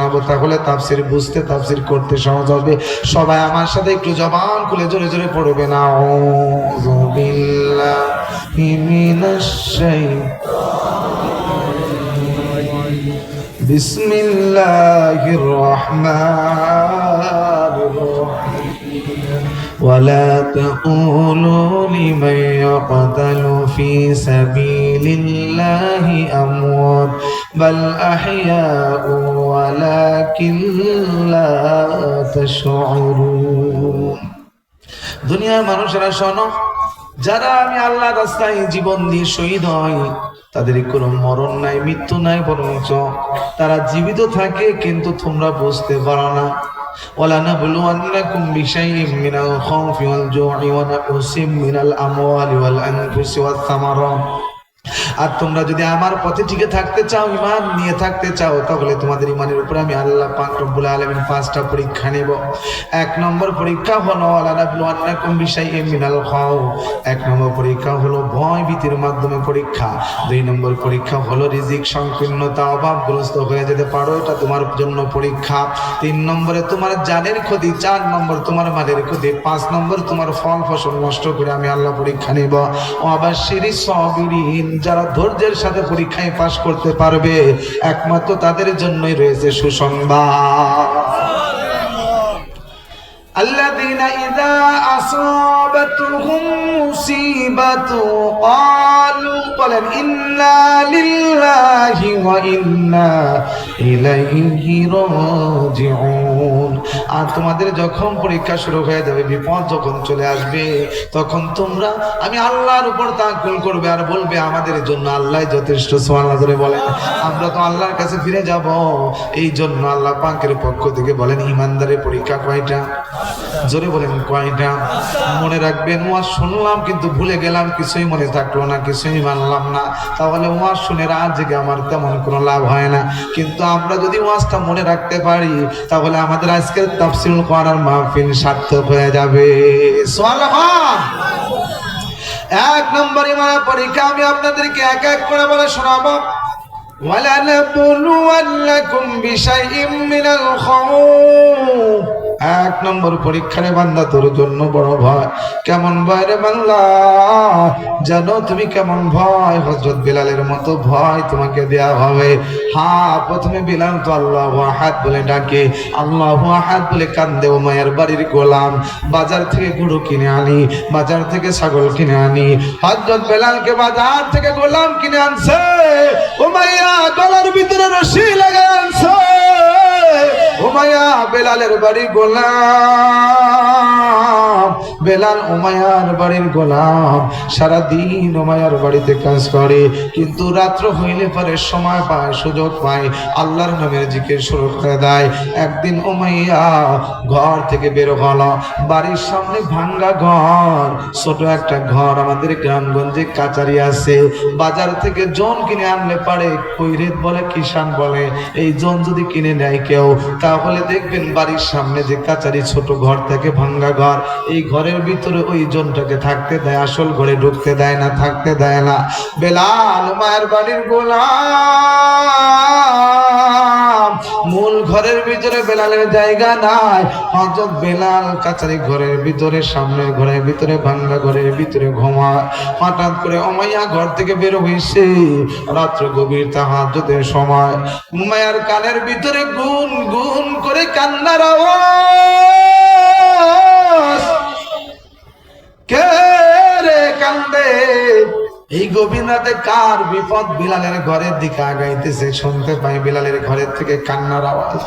শোনাবো, তাহলে তাফসির বুঝতে তাফসির করতে সহজ হবে। সবাই আমার সাথে একটু জবান খুলে জোরে জোরে পড়বে না। আউযু বিল্লাহি মিনাশ শাইতানির বিসমিল্লাহির রহমানির রহিম। ولا تقولوا لمن يقتل في سبيل الله أموات بل أحياء ولكن لا تشعرون। দুনিয়ার মানুষেরা শোনো, যারা আমি আল্লাহর রাস্তায় জীবন দিয়ে শহীদ হয় তাদের কোনো মরণ নাই, মৃত্যু নাই, বরঞ্চ তারা জীবিত থাকে, কিন্তু তোমরা বুঝতে পারো না। وَلَنَبْلُوَنَّكُمْ بِشَيْءٍ مِّنَ الْخَوْفِ وَالْجُوعِ وَنَقْصٍ مِّنَ الْأَمْوَالِ وَالْأَنفُسِ وَالثَّمَرَاتِ। আর তোমরা যদি আমার পথে টিকে থাকতে চাও, ঈমান নিয়ে থাকতে চাও, তাহলে তোমাদের ঈমানের উপরে আমি আল্লাহ পাক রব্বুল আলামিন 5টা পরীক্ষা নেব। 1 নম্বর পরীক্ষা হলো ওয়ালানাবলুওয়ান্নাকুম বিশাইইম মিনাল খাউফ। 1 নম্বর পরীক্ষা হলো ভয় ভীতির মাধ্যমে পরীক্ষা। 2 নম্বর পরীক্ষা হলো রিজিক সংকীর্ণতা, অভাবগ্রস্ত হয়ে যেতে পারো, এটা তোমার জন্য পরীক্ষা। 3 নম্বরে তোমার জানের ক্ষতি, 4 নম্বর তোমার মালের ক্ষতি, 5 নম্বর তোমার ফল ফসল নষ্ট করে আমি আল্লাহ পরীক্ষা নেব। ওয়াবাশশিরিস সাবিরিন, যারা ধৈর্যের সাথে পরীক্ষায় পাশ করতে পারবে একমাত্র তাদের জন্যই রয়েছে সুসংবাদ। الذين إذا أصابتهم مصيبة قالوا إنا لله وإنا إليه راجعون। আর তোমাদের যখন পরীক্ষা শুরু হয়ে যাবে, বিপদ যখন চলে আসবে, তখন তোমরা আমি আল্লাহর উপর তাওয়াক্কুল করবে আর বলবে আমাদের জন্য আল্লাহ যথেষ্ট। সুবহানাল্লাহ ধরে বলেন, আমরা তো আল্লাহর কাছে ফিরে যাব। এই জন্য আল্লাহ পাকের পক্ষ থেকে বলেন ঈমানদারের পরীক্ষা কয়টা? জোরে বলেন কয়টা? মনে রাখবেন, ওয়াজ শুনলাম কিন্তু ভুলে গেলাম, কিছুই মনে থাকলো না, কিছুই মানলাম না, তাহলে ওয়াজ শুনে রাত জেগে আমার তেমন কোনো লাভ হয় না। কিন্তু আমরা যদি ওয়াজটা মনে রাখতে পারি, তাহলে আমাদের আজকের তাফসীরুল কোরআন মাহফিল সার্থক হয়ে যাবে। সুবহানাল্লাহ। 1 নম্বর ঈমানের পরীক্ষা আমি আপনাদেরকে এক এক করে বলে শোনাবো। وَلَنَبْلُوَنَّكُمْ بِشَيْءٍ مِّنَ الْخَوْفِ। 1 নম্বর পরীক্ষা রে বান্দা, তোর জন্য বড় ভয়। কেমন ভয় রে বান্দা? জানো তুমি কেমন ভয়? হযরত বিলালের মতো ভয় তোমাকে দেয়া হবে। হ্যাঁ, প্রথমে বিলাল তো আল্লাহু আহাদ বলে ডাকে, আল্লাহু আহাদ বলে কান্দে। উমাইয়ার বাড়ির গোলাম, বাজার থেকে গরু কিনে আনি, বাজার থেকে ছাগল কিনে আনি। হযরত বিলালকে বাজার থেকে গোলাম কিনে আনছে, উমাইয়া গলার ভিতরে রশি লাগায় আনছে। উমাইয়া বেলালের বাড়ির গোলাম, বেলাল উমাইয়ার বাড়ির গোলাম। সারাদিন উমাইয়ার বাড়িতে কাজ করে, কিন্তু রাত্র হইলে পরে সময় পায়, সুযোগ পায়, আল্লাহর নামের জিকির শুরু করে দেয়। একদিন উমাইয়া ঘর থেকে বের হলো, বাড়ির সামনে ভাঙ্গা ঘর, ছোট একটা ঘর। আমাদের গ্রামগঞ্জে কাচারি আছে, বাজার থেকে জন কিনে আনলে পারে, কৈরেত বলে, কিষান বলে, এই জন যদি কিনে নেয় কেউ, তাহলে দেখবেন বাড়ির সামনে যে কাচারি ছোট ঘর থাকে, ভাঙ্গা ঘর, এই ঘরের ভিতরে ওই জনটাকে থাকতে দেয়, আসল ঘরে ঢুকতে দেয় না, থাকতে দেয় না। বেলাল মায়ের বাড়ির গোলাম, মূল ঘরের ভিতরে বেলালের জায়গা নাই। হযরত বেলাল কাচারি ঘরের ভিতরে, সামনের ঘরের ভিতরে, ভাঙ্গা ঘরের ভিতরে ঘুমায়। হঠাৎ করে উমাইয়া ঘর থেকে বের হইছে, রাত্র গভীর তাহাজ্জুদের সময়। উমাইয়ার কানের ভিতরে গুন গুন করে কান্নার আওয়াজ। কে রে কান্দে? এই গভীর রাতে কার বিপদ? বিলালের ঘরের দিকে আগাইতেছে, শুনতে পাই বিলালের ঘরের থেকে কান্নার আওয়াজ।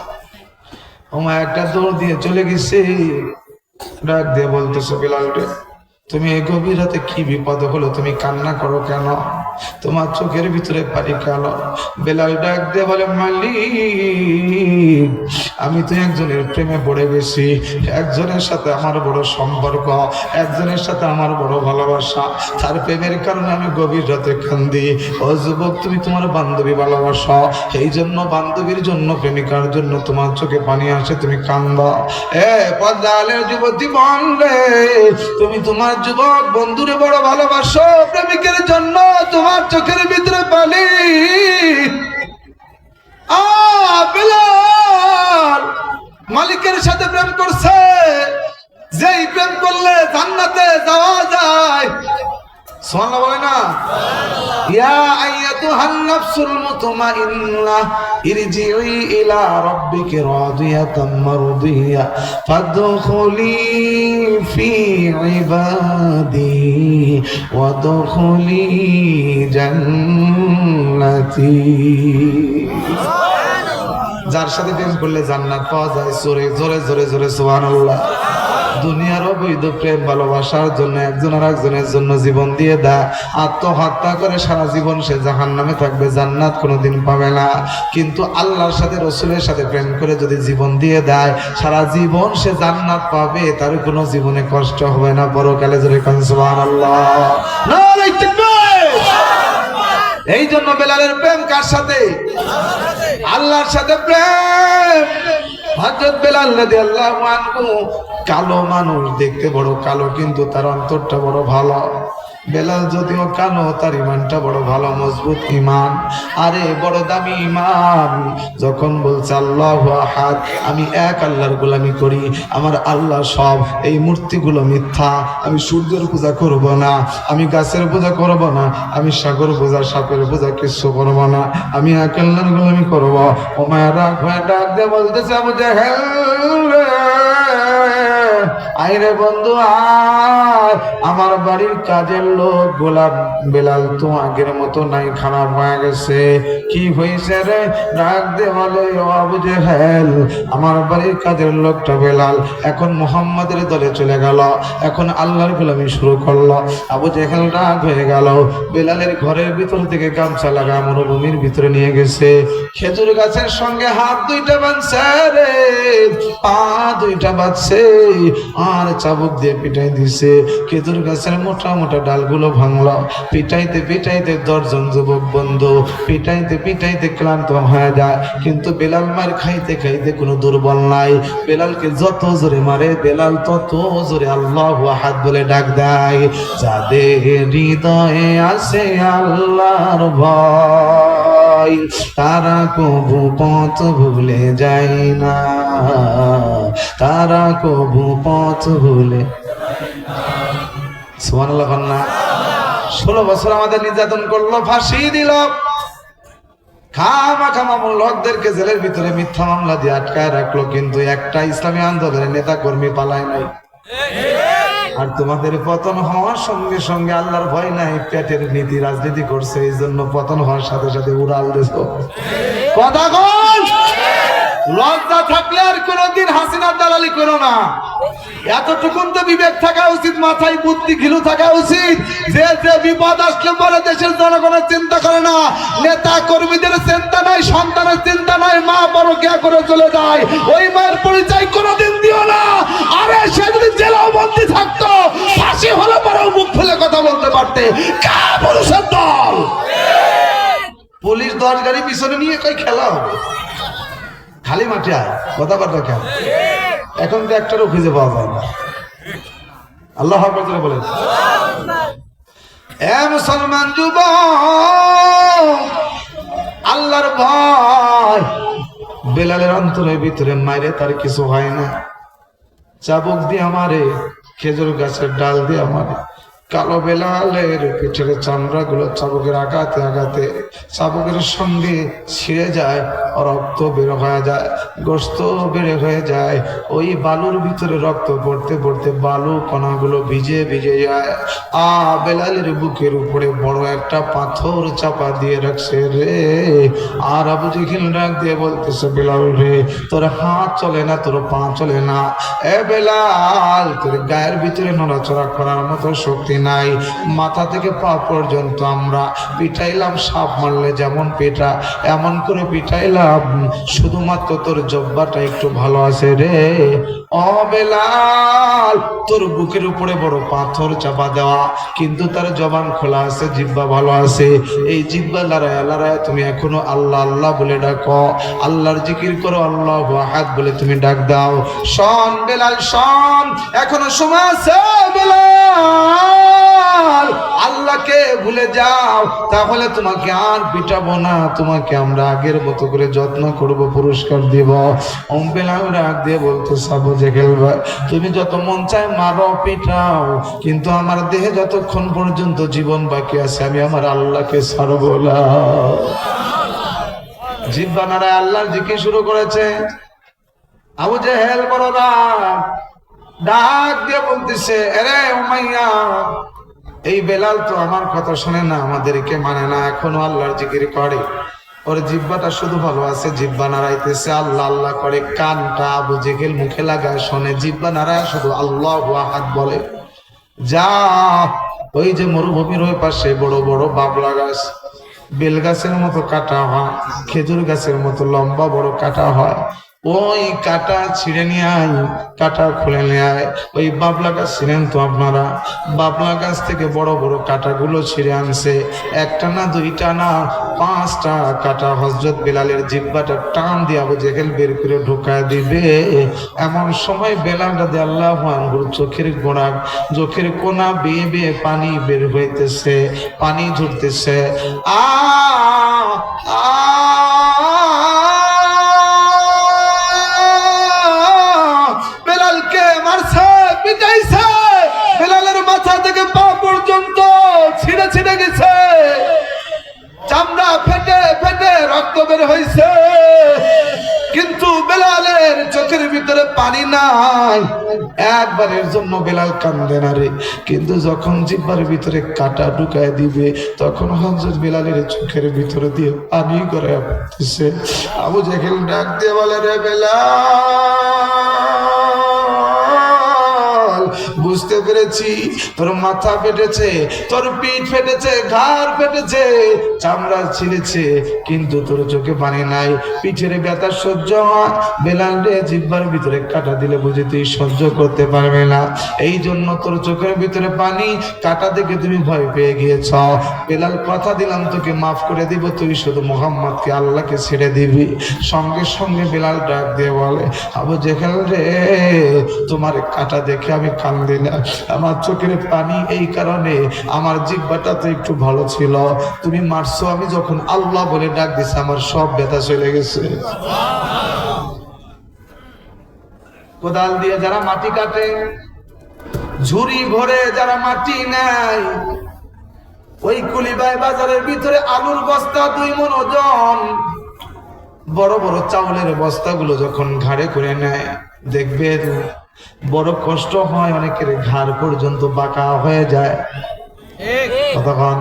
উমাইয়া একটা দৌড় দিয়ে চলে গেছে, ডাক দিয়ে বলতেছে, বিলাল রে, তুমি এই গভীর রাতে কি বিপদ হলো? তুমি কান্না করো কেন? তোমার চোখের ভিতরে পানি কেন? বেলাল ডাক দিয়ে বলে, মালিক, আমি তো একজনের প্রেমে পড়ে গেছি, একজনের সাথে আমার বড় সম্পর্ক, একজনের সাথে আমার বড় ভালোবাসা, তার প্রেমের কারণে আমি গভীর রাতে কান্দি। ও যুবক, তুমি তোমার বান্ধবী ভালোবাসো, এই জন্য বান্ধবীর জন্য, প্রেমিকার জন্য তোমার চোখে পানি আসে, তুমি কান্দা। পদ্মালের যুবতী বললে, তুমি তোমার যুবক বন্ধুরে বড় ভালোবাসো, প্রেমিকের জন্য তোমার চোখের ভিতরে পানি। বেলাল মালিকের সাথে প্রেম করছে, যেই প্রেম করলে জান্নাতে যাওয়া যায়। সুবহানাল্লাহ বলে না? ইয়া আইয়াতুহান নাফসুল মুতমাইন্নাহ ইরজিই ইলা রাব্বিকি রাদিয়াতাম মারদিয়া ফাদখুলি ফি ইবাদি ওয়াদখুলি জান্নাতি। যার সাথে প্রেম করলে জান্নাত পাওয়া যায়। জোরে জোরে জোরে জোরে সুবহানাল্লাহ। দুনিয়ার অবৈধ প্রেম ভালোবাসার জন্য একজন আর একজনের জন্য জীবন দিয়ে দেয়, আত্মহত্যা করে সারা জীবন সে জাহান্নামে থাকবে, জান্নাত কোনোদিন পাবে না। কিন্তু আল্লাহর সাথে রাসূলের সাথে প্রেম করে যদি জীবন দিয়ে দেয়, সারা জীবন সে জান্নাত পাবে, তার কোনো জীবনে কষ্ট হবে না। পরকালে জোরে কোন সুবহানাল্লাহ। নারে তাকবীর। এই জন্য বেলালের প্রেম কার সাথে? আল্লাহর সাথে প্রেম। হযরত বেলাল রাদিয়াল্লাহু আনহু কালো মানুষ, দেখতে বড় কালো, কিন্তু তার অন্তরটা বড় ভালো। বেলাল যদিও কালো, তার ইমানটা বড় ভালো, মজবুত ইমান। আরে বড় দামি ইমান। যখন বলছে আল্লাহু আহাদ, আমি এক আল্লাহর গোলামি করি, আমার আল্লাহ সব, এই মূর্তিগুলো মিথ্যা, আমি সূর্যের পূজা করব না, আমি গাছের পূজা করব না, আমি সাগর পূজা, সাপের পূজা কিছু করব না, আমি এক আল্লাহর গোলামি করব। ও মায়েরা ঘরে ডাক দিয়ে বলতেছে, আবু জাহেল আইরে বন্ধু আয়, আমার বাড়ির কাজের লোক গোলাম বেলাল তো আগের মতো নাই, খারাপ হয়ে গেছে। কি হয়েছে রে? ডাক দে বলে, ও আবু জেহেল, আমার বাড়ির কাজের লোকটা বেলাল এখন মুহাম্মাদের দলে চলে গেল, এখন আল্লাহর গোলামি শুরু করলো। আবু জেহেল রাগ হয়ে গেল, বেলালের ঘরের ভিতর থেকে গামছা লাগা মরুভূমির ভিতরে নিয়ে গেছে, খেজুর গাছের সঙ্গে হাত দুইটা বাঁধছে রে, পা দুইটা বাঁধছে, আর চাবুক দিয়ে পিটাই দিছে। খেজুর গাছের মোটা মোটা ডালগুলো ভাঙলো। পিটাইতে পিটাইতে 10 জন যুবক বন্ধু পিটাইতে পিটাইতে ক্লান্ত হয়ে যায়, কিন্তু বেলাল মার খাইতে খাইতে কোনো দুর্বল নাই। বেলালকে যত জোরে মারে, বেলাল তত জোরে আল্লাহু আহাদ বলে ডাক দেয়। যাদের হৃদয়ে আছে আল্লাহর ভয়, তারা কবু পথ ভুলে যায় না, তারা কবু পথ ভুলে। সুবহানাল্লাহ। 16 বছর আমাদের নির্যাতন করলো, ফাঁসি দিল, খামাখা মামুলকদেরকে জেলের ভিতরে মিথ্যা মামলা দিয়ে আটকায় রাখলো, কিন্তু একটা ইসলামী আন্দোলনের নেতা কর্মী পালায় নাই। আর তোমাদের পতন হওয়ার সঙ্গে সঙ্গে আল্লাহর ভয় নাই, পেটের নীতি রাজনীতি করছে, এই জন্য পতন হওয়ার সাথে সাথে উড়াল দিছ। কথা বল। লজ্জা থাকলে আর কোনদিন হাসিনার দালালি করো না। এতটুকুন তো বিবেক থাকা উচিত, মাথায় বুদ্ধি ঘিলু থাকা উচিত, যে যে বিপদ আসলে পরে দেশের জনগণের চিন্তা করে না, নেতা কর্মীদের চিন্তা নাই, সন্তানের চিন্তা নাই, মা পরকিয়া করে চলে যায়, ওই মায়ের পরিচয় কোনদিন দিও না। আরে সে যদি জেলাও বন্দী থাকতো, ফাঁসি হলে পরেও মুখ খুলে কথা বলতে পারতে। কা পুরুষের দল? পুলিশ 10 গাড়ি পিছনে নিয়ে কই খেলা হবে, খালি মাঠে আয়, কথাবার্তা খেল। এখন তো একটারও খুঁজে পাওয়া যায় না। আল্লাহ আকবার বলেন। এ মুসলমান যুবক, আল্লাহর ভয় বেলালের অন্তরের ভিতরে মাইরে তার কিছু হয় না। চাবুক দিয়ে আমারে, খেজুর গাছের ডাল দিয়ে আমারে, কালো বেলালের পিঠের চামড়া গুলো চাবুকের আঘাতে আঘাতে চাবুকের সঙ্গে ছিঁড়ে যায়, রক্ত বের হয়ে যায়, গোস্ত বের হয়ে যায়। ওই বালুর ভিতরে রক্ত পড়তে পড়তে বালু কণাগুলো ভিজে ভিজে যায়। বেলালের বুকের উপরে বড় একটা পাথর চাপা দিয়ে রাখছে রে। আর আবু জেহেল ডাক দিয়ে বলতেছে, বেলাল রে, তোর হাত চলে না, তোর পা চলে না। এ বেলাল, তোর গায়ের ভিতরে নড়াচড়া করার মতো শক্তি নাই, মাথা থেকে পা পর্যন্ত আমরা পিটাইলাম, সাপ মারলে যেমন পেটা এমন করে পিটাইলাম, শুধুমাত্র তোর জব্বাটা একটু ভালো আছে রে। ও বেলাল, তোর বুকের উপরে বড় পাথর চাপা দেওয়া, কিন্তু তার জবান খোলা আছে, জিহ্বা ভালো আছে। এই জিহ্বা লড়ায় লড়ায় তুমি এখনো আল্লাহ আল্লাহ বলে ডাকো, আল্লাহর জিকির করো, আল্লাহু আহাদ বলে তুমি ডাক দাও। শোন বেলাল, শোন, এখনো সময় আছে বেলাল। বেলাল আল্লাহকে ভুলে যাও, তাহলে তোমাকে আর পিটাবো না, তোমাকে আমরা আগের মতো করে যত্ন করব, পুরস্কার দিব। বেলাল রাগ দিয়ে বলতো, আবু জেহেল ভাই, তুমি যত মন চায় মারো পিটাও, কিন্তু আমার দেহে যতক্ষণ পর্যন্ত জীবন বাকি আছে আমি আমার আল্লাহকে ছাড়বো না। জিহ্বা নাড়ায় আল্লাহর জিকির শুরু করেছে। আবু জেহেল বড় ডাক দিয়ে বলতেছে, আরে উমাইয়া, এই বেলাল তো আমার কথা শোনে না, আমাদেরকে মানে না, এখনো আল্লাহর জিকির করে। ওর জিহ্বাটা শুধু ভালো আছে, জিহ্বা নাড়াইতেছে, আল্লাহ আল্লাহ করে। কানটা আবু জেহেল মুখে লাগায় শোনে, জিহ্বা নাড়ায় শুধু আল্লাহু আহাদ বলে। যা ওই যে মরুভূমির ওই পাশে বড় বড় বাবলা গাছ, বেল গাছের মতো কাটা হয়, খেজুর গাছের মতো লম্বা বড় কাটা হয়, ওই কাটা ছিঁড়ে নিয়ে আয়, কাটা খুলে নিয়ে আয়। ওই বাবলা গাছ ছিলেন তো আপনারা, বাবলা গাছ থেকে বড় বড় কাটাগুলো ছিঁড়ে আনছে, একটা না দুইটা না 5টা কাটা হযরত বেলালের জিহ্বাটা টান দিয়ে আবু জেহেল বের করে ঢোকায় দিবে। এমন সময় বেলাল রাদিয়াল্লাহু আনহুর চোখের গোড়া, চোখের কোনা বেয়ে বেয়ে পানি বের হইতেছে, পানি ঝরতেছে। আ আ বেলালকে মারছে, পিটাইছে, বেলালের মাথা থেকে পা পর্যন্ত ছিঁড়ে ছিঁড়ে গেছে, চামড়া ফেটে ফেটে রক্ত বের হয়েছে, কিন্তু বেলালের চোখের ভিতরে পানি নাই। একবারের জন্য বেলাল কান্দে না রে, কিন্তু যখন জিহ্বার ভিতরে কাটা ঢুকায় দিবে তখন হযরত বেলালের চোখের ভিতরে দিয়ে পানি করে পড়তেছে। আবু জেহেল ডাক দিয়ে বলে, রে বেলাল, বুঝতে পেরেছি তোর মাথা ফেটেছে, তোর পিঠ ফেটেছে, ঘাড় ফেটেছে, চামড়া ছিঁড়েছে, কিন্তু তোর চোখে পানি নাই, পিঠের ব্যথা সহ্য হয়। বেলাল রে, জিহ্বার ভিতরে কাটা দিলে বুঝি তুই সহ্য করতে পারবে না, এই জন্য তোর চোখের ভিতরে পানি, কাটা দেখে তুমি ভয় পেয়ে গিয়েছ। বেলাল, কথা দিলাম তোকে মাফ করে দিব, তুই শুধু মোহাম্মদকে আল্লাহকে ছেড়ে দিবি। সঙ্গে সঙ্গে বেলাল ডাক দিয়ে বলে, আবু জেহেল রে, তোমার কাটা দেখে আমি কান্দি না, আমার চোখের পানি এই কারণে, আমার জিহ্বাটা তো একটু ভালো ছিল, তুমি মারছো, আমি যখন আল্লাহ বলে ডাক দিছি আমার সব ব্যথা চলে গেছে। কোদাল দিয়ে যারা মাটি কাটে, ঝুড়ি ভরে যারা মাটি নেয়, ওই কুলিবাই বাজারের ভিতরে আলুর বস্তা 2 মণ ওজন, বড় বড় চাউলের বস্তাগুলো যখন ঘাড়ে করে নেয়, দেখবে বড় কষ্ট হয়, অনেকের ঘাড় পর্যন্ত বাঁকা হয়ে যায়। কতক্ষণ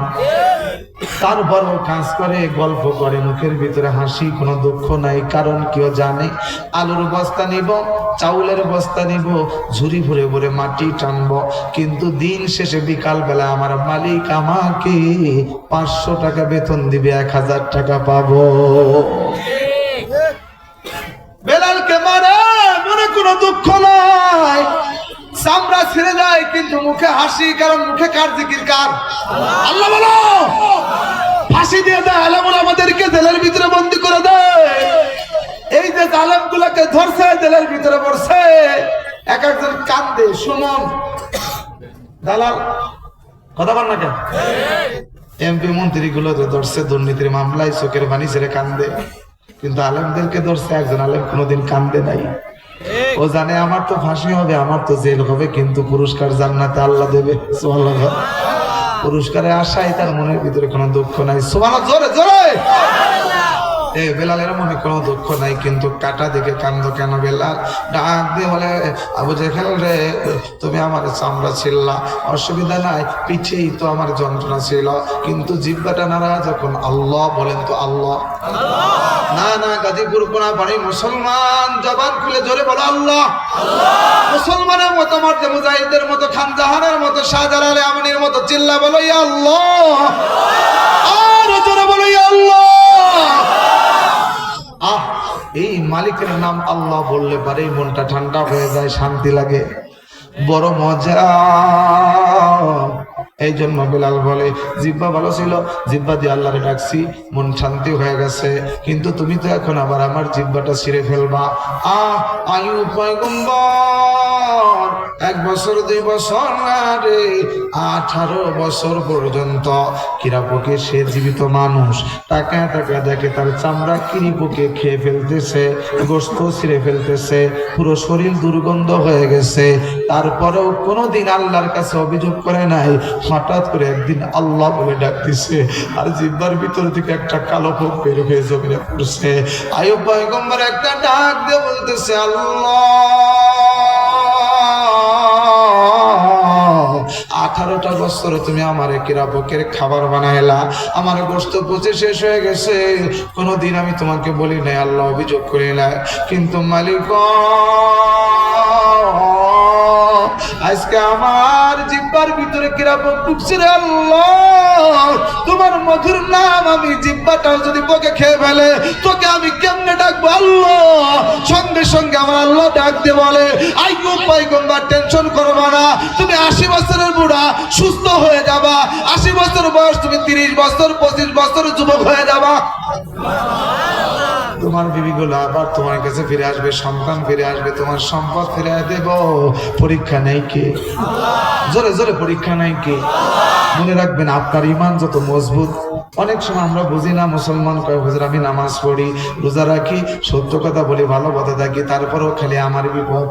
তারপরও কাজ করে, গল্প করে, মুখের ভিতরে হাসি, কোনো দুঃখ নাই। কারণ কেউ জানে আলুর বস্তা নিব, চাউলের বস্তা নিব, ঝুড়ি ভরে ভরে মাটি টানবো, কিন্তু দিন শেষে বিকাল বেলা আমার মালিক আমাকে 500 টাকা বেতন দিবে, 1000 টাকা পাবো। বেলালকে মারে, মনে কোনো দুঃখ নাই, চামড়া ছিঁড়ে যায়, কিন্তু মুখে হাসি, কারণ মুখে কার জিকির? কার? আল্লাহ বলো। ফাঁসি দিয়ে দেয়, আলেমুল আমাদেরকে জেলের ভিতরে বন্দি করে দেয়। এই যে আলেম গুলাকে ধরছে, জেলের ভিতরে পড়ছে, এক একজন কান্দে। শুনুন দালাল, কথা বল না কেন? এমপি মন্ত্রী গুলো ধরছে দুর্নীতির মামলায়, চোখের পানি ছেড়ে কান্দে, কিন্তু আলেমদেরকে ধরছে, একজন আলেম কোনোদিন কান্দে নাই। ও জানে আমার তো ফাঁসি হবে, আমার তো জেল হবে, কিন্তু পুরস্কার জান্নাতে আল্লাহ দেবে। সুবহানাল্লাহ। পুরস্কারের আশায় তার মনের ভিতরে কোনো দুঃখ নাই। সুবহানাল্লাহ, জোরে জোরে। বেলালের মনে কোনো দুঃখ নাই, কিন্তু কাটা দেখে কান্দ কেন? বেলাল ডাক দিয়ে বলে, আবু জেহেল রে, তুমি আমার চামড়া ছিললা, অসুবিধা নাই, পিঠেই তো আমার যন্ত্রণা ছিল, কিন্তু জিহ্বাটা নাড়া যখন আল্লাহ বলেন তো আল্লাহ। না না, গাজীপুর কোনাপাড়ি মুসলমান, জবান খুলে জোরে বলো আল্লাহ। মুসলমানের মতো, মর্দে মুজাহিদের মতো, খান জাহানের মতো, শাহজালালে আমিনের মতো চিল্লা বলো ইয়া আল্লাহ, আর জোরে বলো ইয়া আল্লাহ। এই মালিকের নাম আল্লাহ বললে পারে মনটা ঠান্ডা হয়ে যায়, শান্তি লাগে, বড় মজা। এই জন্য বিলাল বলে জিব্বা ভালো ছিল, জিব্বা দিয়ে আল্লাহরে ডাকছি, মন শান্তি হয়ে গেছে, কিন্তু তুমি তো এখন আবার আমার জিব্বাটা ছিঁড়ে ফেলবা। আইয়ুব পয়গম্বর 1 বছর 2 বছর না রে, 18 বছর পর্যন্ত কিরাপোকে সে জীবিত মানুষ, তাকায় তাকায় দেখে তার চামড়া কিরিপোকে খেয়ে ফেলতেছে, গোশত ছিঁড়ে ফেলতেছে, পুরো শরীর দুর্গন্ধ হয়ে গেছে। তারপরেও কোনোদিন আল্লাহর কাছে অভিযোগ করে নাই। হঠাৎ করে একদিন আল্লাহ বলে ডাক দিছে, আর জিহ্বার ভিতর থেকে একটা কালো পোক বের হয়ে জমিনে পড়ছে। আইয়ুব পয়গম্বর একটা ডাক দিয়ে বলতেছে, আল্লাহ 18টা বছর তুমি আমার কিরাপোকের খাবার বানাইলা, আমার গোশত পচে শেষ হয়ে গেছে, কোনোদিন আমি তোমাকে বলি নাই, আল্লাহ অভিযোগ করি না, কিন্তু মালিক আজকে আমার জিহ্বার ভিতরে কিরাপোক ঢুকছে রে আল্লাহ, তোমার মধুর নাম আমি জিহ্বাটাও যদি পোকে খেয়ে ফেলে, তোকে আমি কেমনে ডাকবো আল্লাহ? সঙ্গে সঙ্গে আমার আল্লাহ ডাক দিয়ে বলে, আইয়ুব পয়গম্বর টেনশন করবা না, তুমি 80 বছরের বুড়া সুস্থ হয়ে যাবা, 80 বছর বয়স তুমি 30 বছর 25 বছর যুবক হয়ে যাবা, তোমার বিবিগুলো আবার তোমার কাছে ফিরে আসবে, সন্তান ফিরে আসবে, তোমার সম্পদ ফিরে দেব। পরীক্ষা নেই কে? জোরে জোরে পরীক্ষা নেই কে? মনে রাখবেন আপনার ইমান যত মজবুত, অনেক সময় আমরা বুঝি না, মুসলমান কয় হুজুর আমি নামাজ পড়ি, রোজা রাখি, সত্য কথা বলি, ভালো কথা থাকি, তারপরেও খালি আমার বিপদ।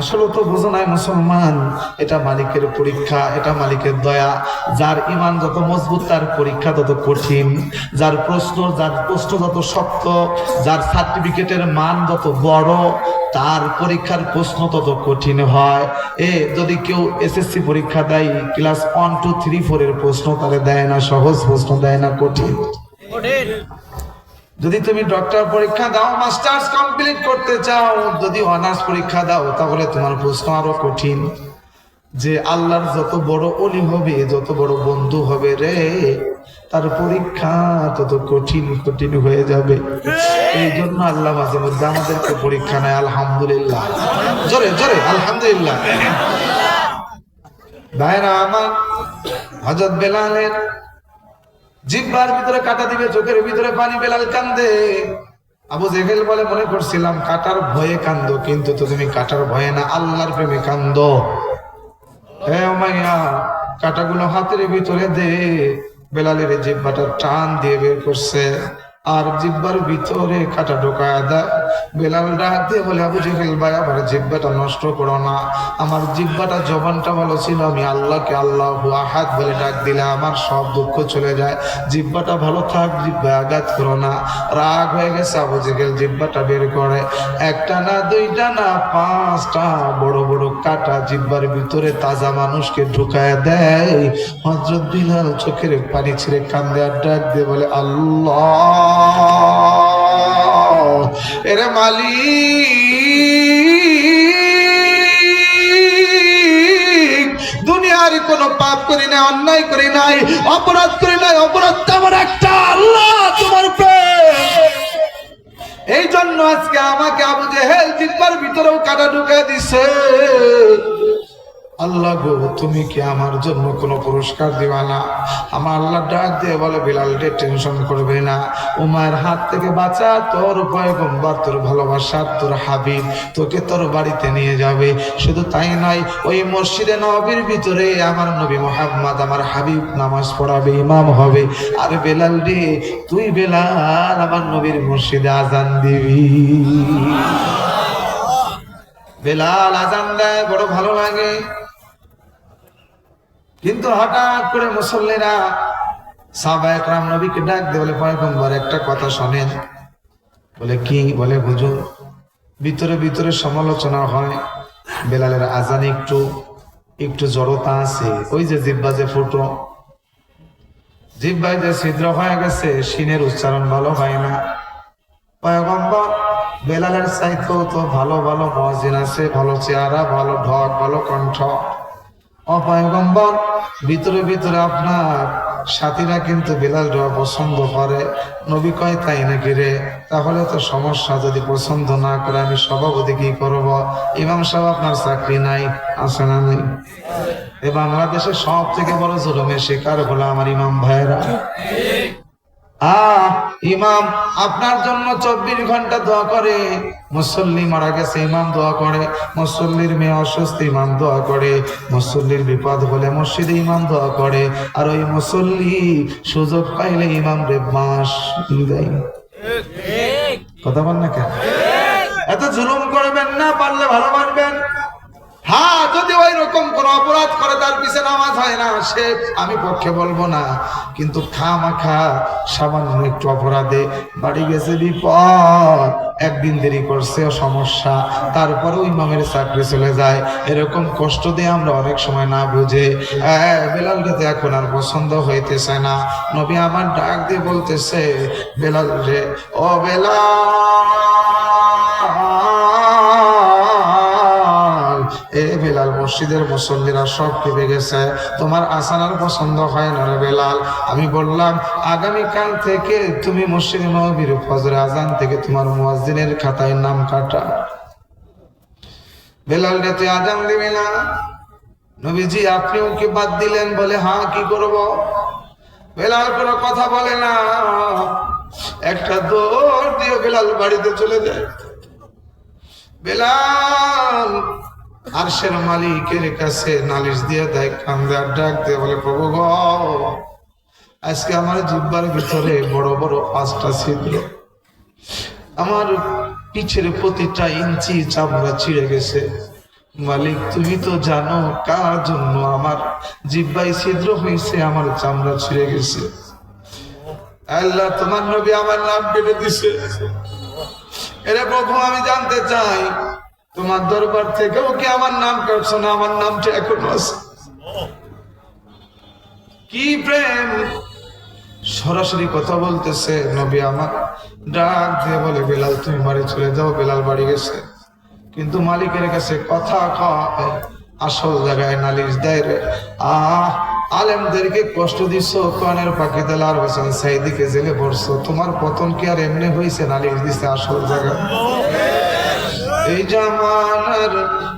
আসলে তো বোঝো নাই মুসলমান, এটা মালিকের পরীক্ষা, এটা মালিকের দয়া। যার ইমান যত মজবুত তার পরীক্ষা তত কঠিন, যার প্রশ্ন যত শক্ত, যার সার্টিফিকেটের মান যত বড়, তার পরীক্ষার প্রশ্ন তত কঠিন হয়। যদি কেউ এসএসসি পরীক্ষা দেয়, ক্লাস 1 2 3 4 এর প্রশ্ন তারে দেয় না, সহজ প্রশ্ন দেয় না, কঠিন। যদি তুমি ডক্টর পরীক্ষা দাও, মাস্টার্স কমপ্লিট করতে চাও, যদি অনার্স পরীক্ষা দাও, তাহলে তোমার প্রশ্ন আরো কঠিন। যে আল্লাহর যত বড় ওলি হবে, যত বড় বন্ধু হবে রে, তার পরীক্ষা তত কঠিন কঠিন হয়ে যাবে। এই জন্য আল্লাহ মাঝে মধ্যে আমাদেরকে পরীক্ষা নেয়। আলহামদুলিল্লাহ, জোরে জোরে আলহামদুলিল্লাহ। ভাইরা আমার, হযরত বেলালের জিহ্বার ভিতরে কাঁটা দিবে, চোখের ভিতরে পানি, বেলাল কান্দে। আবু জেহেল বলে, মনে করছিলাম কাঁটার ভয়ে কান্দো, কিন্তু তো তুমি কাঁটার ভয়ে না, আল্লাহর প্রেমে কান্দো। হে উমাইয়া, কাঁটাগুলো হাতের ভিতরে দে। বেলালের জিহ্বাটা টান দিয়ে বের করছে, আর জিহ্বার ভিতরে কাঁটা ঢোকায় দেয়। বেলাল ডাক দিয়ে বলে, আবু জেহেল ভাই, আমার জিহ্বাটা নষ্ট করো না, আমার জিহ্বাটা জবানটা ভালো ছিল, আমি আল্লাহকে আল্লাহু আহাদ বলে ডাক দিলে আমার সব দুঃখ চলে যায়, জিহ্বাটা ভালো থাক, জিহ্বায় আঘাত করো না। রাগ হয়ে গেছে, আবু জেহেল জিহ্বাটা বের করে, একটা না, দুইটা না, 5টা বড় বড় কাঁটা জিহ্বার ভিতরে তাজা মানুষকে ঢুকায় দেয়। হযরত বিলাল চোখের পানি ছেড়ে কান্দে, আর ডাক দিয়ে বলে, আল্লাহ এরে মালিক, দুনিয়ার কোনো পাপ করি নাই, অন্যায় করি নাই, অপরাধ করি নাই, অপরাধ আমার একটা, আল্লাহ তোমার প্রেম। এই জন্য আজকে আমাকে আবু জেহেল জিহ্বার ভিতরেও কাঁটা ঢুকায় দিছে। আল্লাহ গো, তুমি কি আমার জন্য কোনো পুরস্কার দিবা না? আমার আল্লাহ ডাক দিয়ে বলে, বিলাল রে, টেনশন করবে না, উমায়ের হাত থেকে বাঁচা, তোর পয়গম্বর, তোর ভালোবাসা, তোর হাবিব তোকে তোর বাড়িতে নিয়ে যাবে। শুধু তাই নয়, ওই মসজিদে নববীর ভিতরে আমার নবী মুহাম্মদ, আমার হাবিব নামাজ পড়াবে, ইমাম হবে। আর বেলাল রে, তুই বেলাল আমার নবীর মসজিদে আজান দিবি। বেলাল আজান দেয়, বড় ভালো লাগে। কিন্তু হঠাৎ করে মুসল্লিরা, সাহাবায়ে কেরাম নবীকে ডাক দিয়ে বলে, পয়গম্বর একটা কথা শোনেন। বলে কি? বলে হুজুর, ভিতরে ভিতরে সমালোচনা হয়, বেলালের আজানে একটু জড়তা আছে, ওই যে জিহ্বা যে ফুটো, জিহ্বায় যে ছিদ্র হয়ে গেছে, শিনের উচ্চারণ ভালো হয় না। পয়গম্বর, বেলালের চাইতেও তো ভালো ভালো মুয়াজ্জিন আছে, ভালো চেহারা, ভালো ঢক, ভালো কণ্ঠ। ও পয়গম্বর, ভিতরে ভিতরে আপনার সাথীরা কিন্তু বেলাল রে পছন্দ করে। নবী কয় তাই নাকি রে? তাহলে তো সমস্যা, যদি পছন্দ না করে আমি সভাপতি কি করব? ইমাম সাহেব আপনার চাকরি নাই, আছে না নেই? এ বাংলাদেশের সব থেকে বড় জুলুমের শিকার হলো আমার ইমাম ভাইয়েরা। ইমাম আপনার জন্য 24 ঘন্টা দোয়া করে। মুসল্লি মারা গেছে, ইমাম দোয়া করে। মুসল্লির মেয়ে অসুস্থ, ইমাম দোয়া করে। মুসল্লির বিপদ হলে মসজিদে ইমাম দোয়া করে। আর ওই মুসল্লি সুযোগ পাইলে ইমাম রে বাঁশ দেয়। কথা বল না কেন? এত জুলুম করবেন না, পারলে ভালো মানবেন। হ্যাঁ, যদি ওই রকম কোন অপরাধ করে তার পিছনে নামাজ হয় না, সে আমি পক্ষে বলবো না। কিন্তু খামাখা সামান্য একটু অপরাধে বাড়ি গেছে বিপদ, একদিন দেরি করছে সমস্যা, তারপরেও ইমামের চাকরি চলে যায়। এরকম কষ্ট দিয়ে আমরা অনেক সময় না বুঝে বেলালকে তো এখন আর পছন্দ হইতেছে না। নবী আমার ডাক দিয়ে বলতেছে, বেলাল রে, ও বেলাল, এ বেলাল, মসজিদের মুসল্লিরা সব কেঁপে গেছে, তোমার আসানার পছন্দ হয় না রে বেলাল। আমি বললাম, আগামীকাল থেকে তুমি মসজিদে নববীর ফজর আজান থেকে তোমার মুয়াজ্জিনের খাতায় নাম কাটা। বেলাল রে, তুই আজান দিবি না? নবীজি আপনিও কি বাদ দিলেন? বলে হ্যাঁ, কি করব? বেলাল কোনো কথা বলে না, একটা দৌড় দিয়ে বেলাল বাড়িতে চলে যায়। বেলাল আরশের মালিকের কাছে নালিশ দিয়ে দেয়, কান্দে আর ডাক দিয়ে বলে, প্রভু গো, আজকে আমার জিহ্বার ভিতরে বড় বড় 5টা ছিদ্র, আমার পিছের প্রতিটা ইঞ্চি চামড়া ছিঁড়ে গেছে। মালিক, তুমি তো জানো কার জন্য আমার জিহ্বায় ছিদ্র হয়েছে, আমার চামড়া ছিঁড়ে গেছে। আল্লাহ, তোমার নবী আমার নাম কেটে দিছে। এরে প্রভু, আমি জানতে চাই, তোমার দরবার থেকেও কি আমার নাম কাটছো না? আমার নামটা এখনো আছে। কি প্রেম! সরাসরি কথা বলতেছে নবী আমার। ডাক দিয়ে বলে, বেলাল তুমি বাড়ি চলে যাও। বেলাল বাড়ি গেছে, কিন্তু মালিকের কাছে কথা কয়, আসল জায়গায় নালিশ দেয় রে। আলেমদেরকে কষ্ট দিচ্ছ, কানের পাখি দেলার হোসেন সাইদিকে জেলে পড়ছো, তোমার পতন কি আর এমনি হয়েছে? নালিশ দিচ্ছে আসল জায়গা। এই জামানার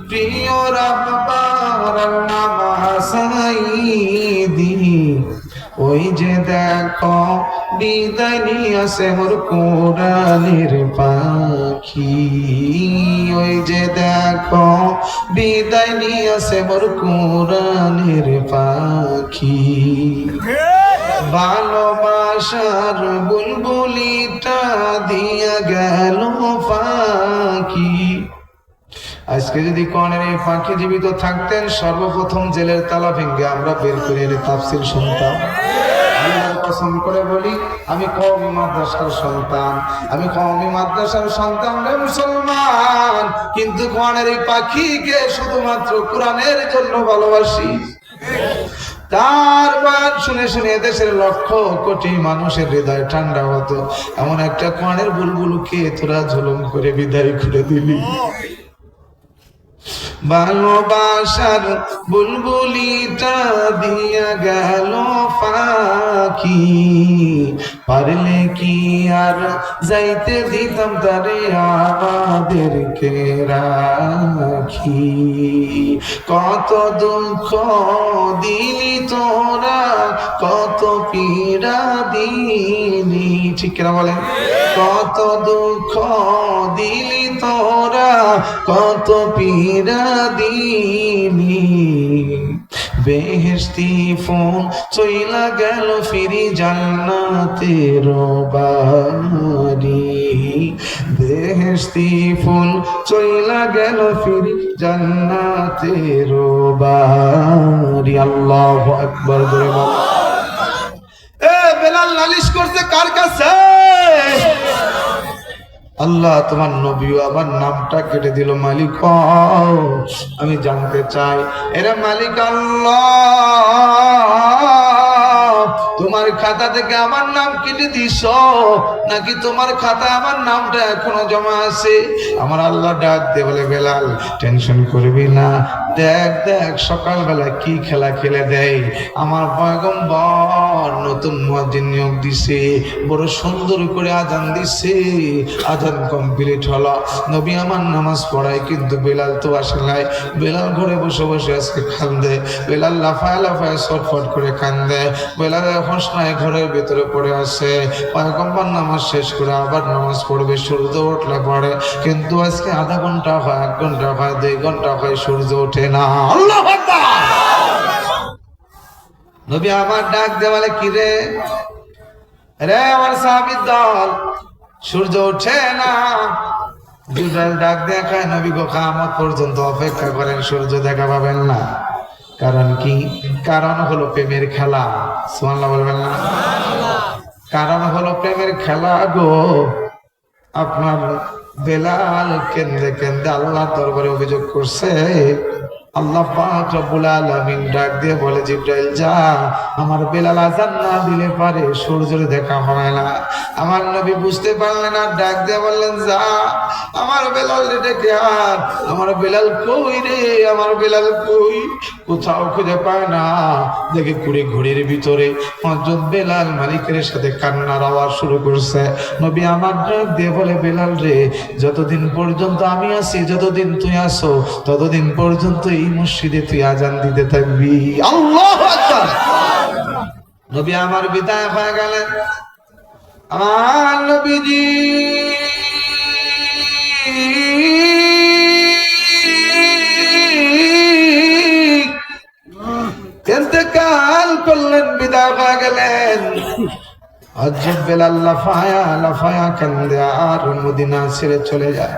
প্রিয় রাহবার আল্লামা সাইদি, ওই যে দেখো বিদায় নিয়েছে মোর কোরআনের পাখি, ওই যে দেখো বিদায় নিয়েছে মোর কোরআনের পাখি। ভালোবাসার বুলবুলিটা দিয়া গেল পাখি। আজকে যদি কোরআনের এই পাখি জীবিত থাকতেন, সর্বপ্রথম জেলের তালা ভেঙে আমরা বের করে এনে তাফসীর শুনতাম। আল্লাহর কসম করে বলি, আমি কওমি মাদ্রাসার সন্তান, আমি কওমি মাদ্রাসার সন্তান রে মুসলমান, কিন্তু কোরআনের এই পাখিকে শুধুমাত্র কোরআনের জন্য ভালোবাসি। তার বাদ শুনে শুনে দেশের লক্ষ কোটি মানুষের হৃদয় ঠান্ডা হতো। এমন একটা কোরআনের বুলবুলকে তোরা ঝুলুম করে বিদায় করে দিলি। ভালোবাসার বুলবুলিটা দিয়া গেল পাখি, পারলে কি আর যাইতে দিতাম তারে আমাদেরকে রাখি। কত দুঃখ দিলি তোরা, কত পীড়া দিলি, ঠিক কিনা বলেন? কত দুঃখ দিলি তোরা, কত পীড়া দিলি। বেহেশতি ফোন চইলা গেল ফিরি জান্নাতের বাড়ি, বেহেশতি ফুল চইলা গেল ফিরি জান্নাতের বাড়ি। আল্লাহু আকবার জোরে বল। বেলাল নালিশ করছে কার কাছে? আল্লাহ, তোমার নবীও আবার নামটা কেটে দিল। মালিক আমি জানতে চাই, এরা মালিক আল্লাহ, তোমার খাতা থেকে আমার নাম কেটে দিস নাকি তোমার খাতা আমার নামটা এখনো জমা আছে? আমার আল্লাহ ডাক দিয়ে বলে, বেলাল টেনশন করবি না, দেখ দেখ সকালবেলা কি খেলা খেলে দেয়। আমার পয়গম্বর নতুন মুয়াজ্জিন নিয়োগ দিছে, বড় সুন্দর করে আজান দিছে। আজান কমপ্লিট হলো, নবী আমার নামাজ পড়ায়, কিন্তু বেলাল তো আসে নাই। বেলাল ঘরে বসে বসে আজকে কান্দে, বেলাল লাফায় লাফায় ছটফট করে কান্দে। বেলালের হোশ নাই, ঘরের ভিতরে পড়ে আছে। পয়গম্বর নামাজ শেষ করে আবার নামাজ পড়বে, সূর্য উঠলে পড়ে, কিন্তু আজকে আধা ঘন্টা হয়, 1 ঘন্টা হয়, 2 ঘন্টা হয়, সূর্য ওঠে না। আল্লাহু আকবার। নবী আমার ডাক দিয়ে বলে, কি রে রে আমার সাহাবীর দল, সূর্য ওঠে না। জিবরাইল ডাক দিয়ে কয়, নবী গো কিয়ামত পর্যন্ত অপেক্ষা করেন, সূর্য দেখা পাবেন না। কারণ কি? কারণ হলো প্রেমের খেলা। সুবহানাল্লাহ বলবেন না? কারণ হলো প্রেমের খেলা গো। আপনার বেলাল কেন্দে কেন্দে আল্লাহর দরবারে অভিযোগ করছে। আল্লাহ পাক রব্বুল আলামিন ডাক দিয়ে বলে, জিবরাইল যা, আমার বেলাল আযান না দিলে পারে সূর্যের দেখা হয় না। আমার নবী বুঝতে পারলেন না, ডাক দিয়ে বললেন, যা আমার বেলাল ডেকে আন। আমার বেলাল কই রে, আমার বেলাল কই? কোথাও খুঁজে পায় না। দেখে কুড়ি ঘড়ির ভিতরে হযরত বেলাল মালিকের সাথে কান্নার আওয়াজ শুরু করছে। নবী আমার ডাক দিয়ে বলে, বেলাল রে, যতদিন পর্যন্ত আমি আছি, যতদিন তুই আসো, ততদিন পর্যন্ত এই মসজিদে তুই আজান দিতে থাকবি। আল্লাহু আকবার। নবী আমার বিদায় হয়ে গেলেন। আমার নবীজি ইন্তেকাল করলেন, বিদায় হয়ে গেলেন। হযরত বেলাল লাফায়া লাফায়া কান্দে আর মদিনা ছেড়ে চলে যায়।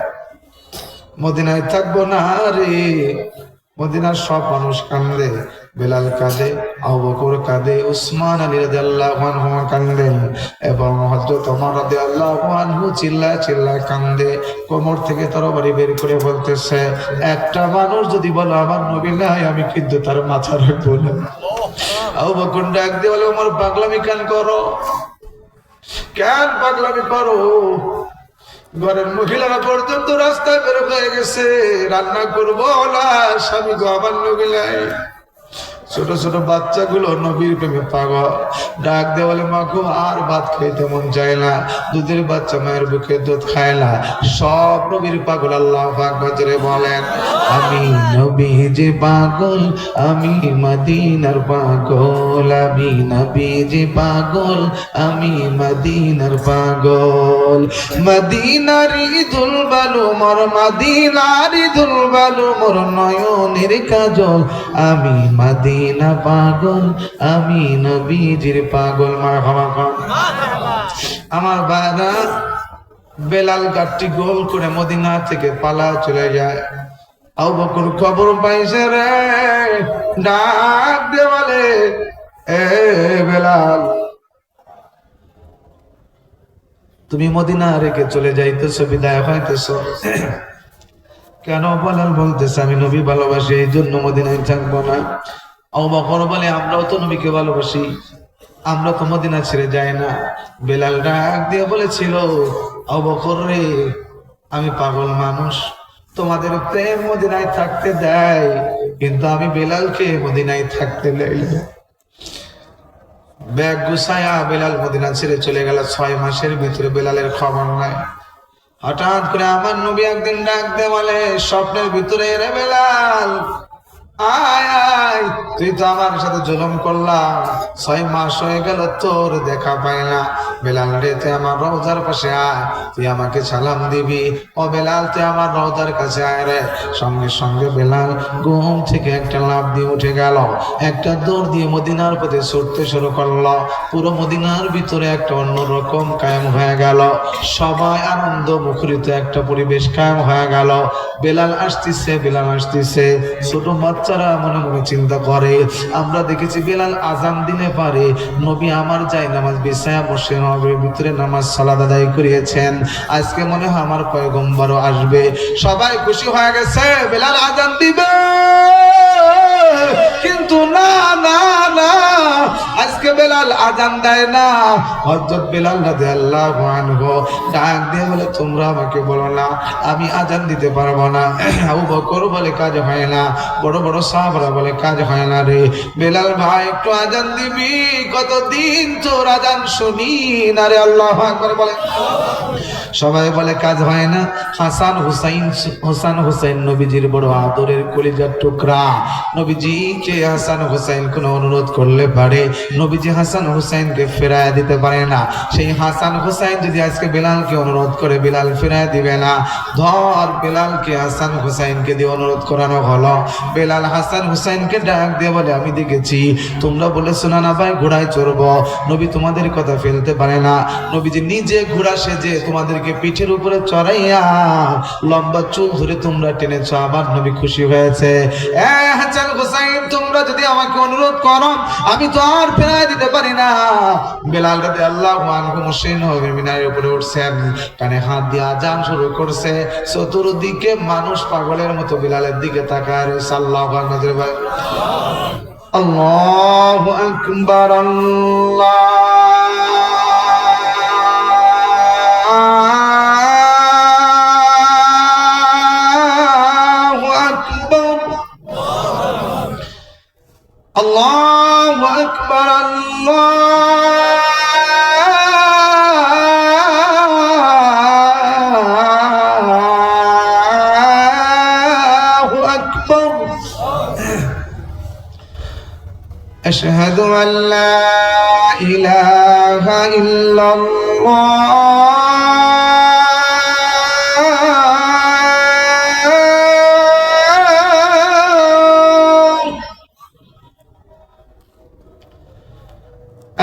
মদিনায় থাকবো না রে। মদিনার সব মানুষ কান্দে, বেলাল কাঁদে, আবু বকর কাঁদে, উসমান আলী রাদিয়াল্লাহু আনহু কাঁদেন, এবং হযরত ওমর রাদিয়াল্লাহু আনহু চিল্লায় চিল্লায় কাঁদে। কোমর থেকে তরবারি বের করে বলতেছে, একটা মানুষ যদি বলো আমার নবী নাই, আমি কিন্তু তার মাথা রাখবো না। আবু বকর ডাক দিয়ে বলে, ওমর পাগলামি কেন করো? কেন পাগলামি করো? ঘরের মহিলারা পর্যন্ত রাস্তায় বের হয়ে গেছে, রান্না করবো না, স্বামী গো আমার নবী নাই। ছোট ছোট বাচ্চাগুলো নবীর প্রেমে পাগল। ডাক দিয়ে বলে, মা গো আর ভাত খাইতে মন চায় না। দুধের বাচ্চা মায়ের বুকে দুধ খায় না। সব নবীর পাগল। আল্লাহু আকবার জোরে বলেন। আমি নবীজি পাগল, আমি মদিনার পাগল, আমি নবীজি পাগল, আমি মদিনার পাগল। মদিনারি দুলবালু মোর, মদিনারি দুলবালু মোর নয়নের কাজল, আমি মদিনা পাগল, আমি নবীজির পাগল। মারহাবা। আমার বাবা বেলাল গাড়ি গোল করে মদিনা থেকে পালা চলে যায়। আবু বকর খবর পাইছে রে, ডাক দিয়ে বলে, এ বেলাল, তুমি মদিনা রেখে চলে যাইতেছো, বিদায় হইতেছো কেন? বেলাল বলতেছে, আমি নবী ভালোবাসি, এই জন্য মদিনায় থাকবো না। আবু বকর বলে, আমরাও তো নবীকে ভালোবাসি, আমরা তো মদিনা ছেড়ে যাই না। বেলাল ডাক দিয়ে বলেছিল, আবু বকর রে, আমি পাগল মানুষ, তোমাদের প্রেম মদিনায় থাকতে দেয়, কিন্তু আমি বেলালকে মদিনায় থাকতে দেই। ব্যাগ গুছায়া বেলাল মদিনা ছেড়ে চলে গেল। 6 মাসের ভিতরে বেলালের খবর নাই। হঠাৎ করে আমার নবী একদিন ডাক দিয়ে বলে, স্বপ্নের ভিতরে, রে বেলাল, আয় আয়, তুই তো আমার সাথে জুলুম করলা, 6 মাস হয়ে গেল তোর দেখা পাই না। বেলাল রে, তুই আমার রওজার পাশে আয়, তুই আমাকে সালাম দিবি। ও বেলাল, তুই আমার রওজার কাছে আয় রে। সঙ্গে সঙ্গে বেলাল ঘুম থেকে একটা লাফ দিয়ে উঠে গেল, একটা দৌড় দিয়ে মদিনার পথে ছুটতে শুরু করলো। পুরো মদিনার ভিতরে একটা অন্যরকম কায়েম হয়ে গেল, সবাই আনন্দ মুখরিত একটা পরিবেশ কায়েম হয়ে গেল। বেলাল আসতেছে, বেলাল আসতেছে। ছোট বাচ্চারা মনে মনে চিন্তা করে, আমরা দেখেছি বেলাল আজান দিনে পারে, নবী আমার যায় নামাজ বিছায়া বসে নগরের ভিতরে নামাজ সালাত আদায় করিয়েছেন, আজকে মনে হয় আমার পয়গম্বরও আসবে। সবাই খুশি হয়ে গেছে, বেলাল আজান দিবে। কিন্তু না না না, আজকে বেলাল আজান দেয় না। হযরত বেলাল রাদিয়াল্লাহু আনহু ডাক দিয়ে বলে, তোমরা আমাকে বলো না আমি আজান দিতে পারবো না। আবু বকর বলে, কাজ হয় না। বড় বড় সাহাবারা বলে, কাজ হয় না রে। বেলাল ভাই একটু আজান দিবি, কতদিন তোর আজান শুনি না রে। আল্লাহু আকবার বলে। সবাই বলে কাজ হয় না। হাসান হুসাইন নবীজির বড় আদরের কলিজার টুকরা। নবীজিকে হাসান হুসাইন কোন অনুরোধ করলে পারে, নবীজি হাসান হুসাইনকে ফেরায় দিতে পারে না। সেই হাসান হুসাইন যদি আজকে বেলালকে অনুরোধ করে, বেলাল ফেরায় দিবে না। ধর বেলালকে হাসান হুসাইনকে দিয়ে অনুরোধ করানো হলো। বেলাল হাসান হুসাইনকে ডাক দিয়ে বলে, আমি দেখেছি তোমরা বলেছো না ভাই ঘোড়ায় চড়বো, নবী তোমাদের কথা ফেলতে পারে না। নবীজি নিজে ঘোড়া সেজে তোমাদেরকে পিঠের উপরে চড়াইয়া লম্বা চুল ধরে তোমরা টেনেছো, আমার নবী খুশি হয়েছে। হাসান হুসাইন তোমরা যদি আমাকে অনুরোধ করো আমি তো আর ফেরাই দিতে পারি না। বেলাল রাদিয়াল্লাহু আনহু মুসলিম নবীর মিনারের উপরে উঠছেন, কানে হাত দিয়ে আজান শুরু করছে। চতুর্দিকে মানুষ পাগলের মতো বেলালের দিকে তাকায় রয়েছে। আল্লাহু আকবার ভাই, আল্লাহু আকবার, আল্লাহু আকবার, আল্লাহু আকবার। আশহাদু আল্লা ইলাহা ইল্লাল্লাহ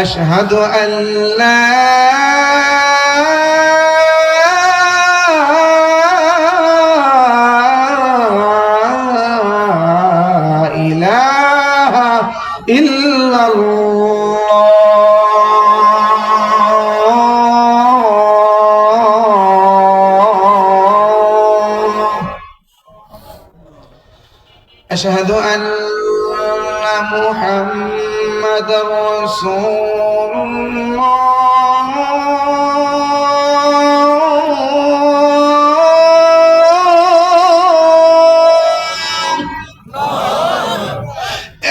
أشهد أن لا إله إلا الله أشهد أن محمد رسول الله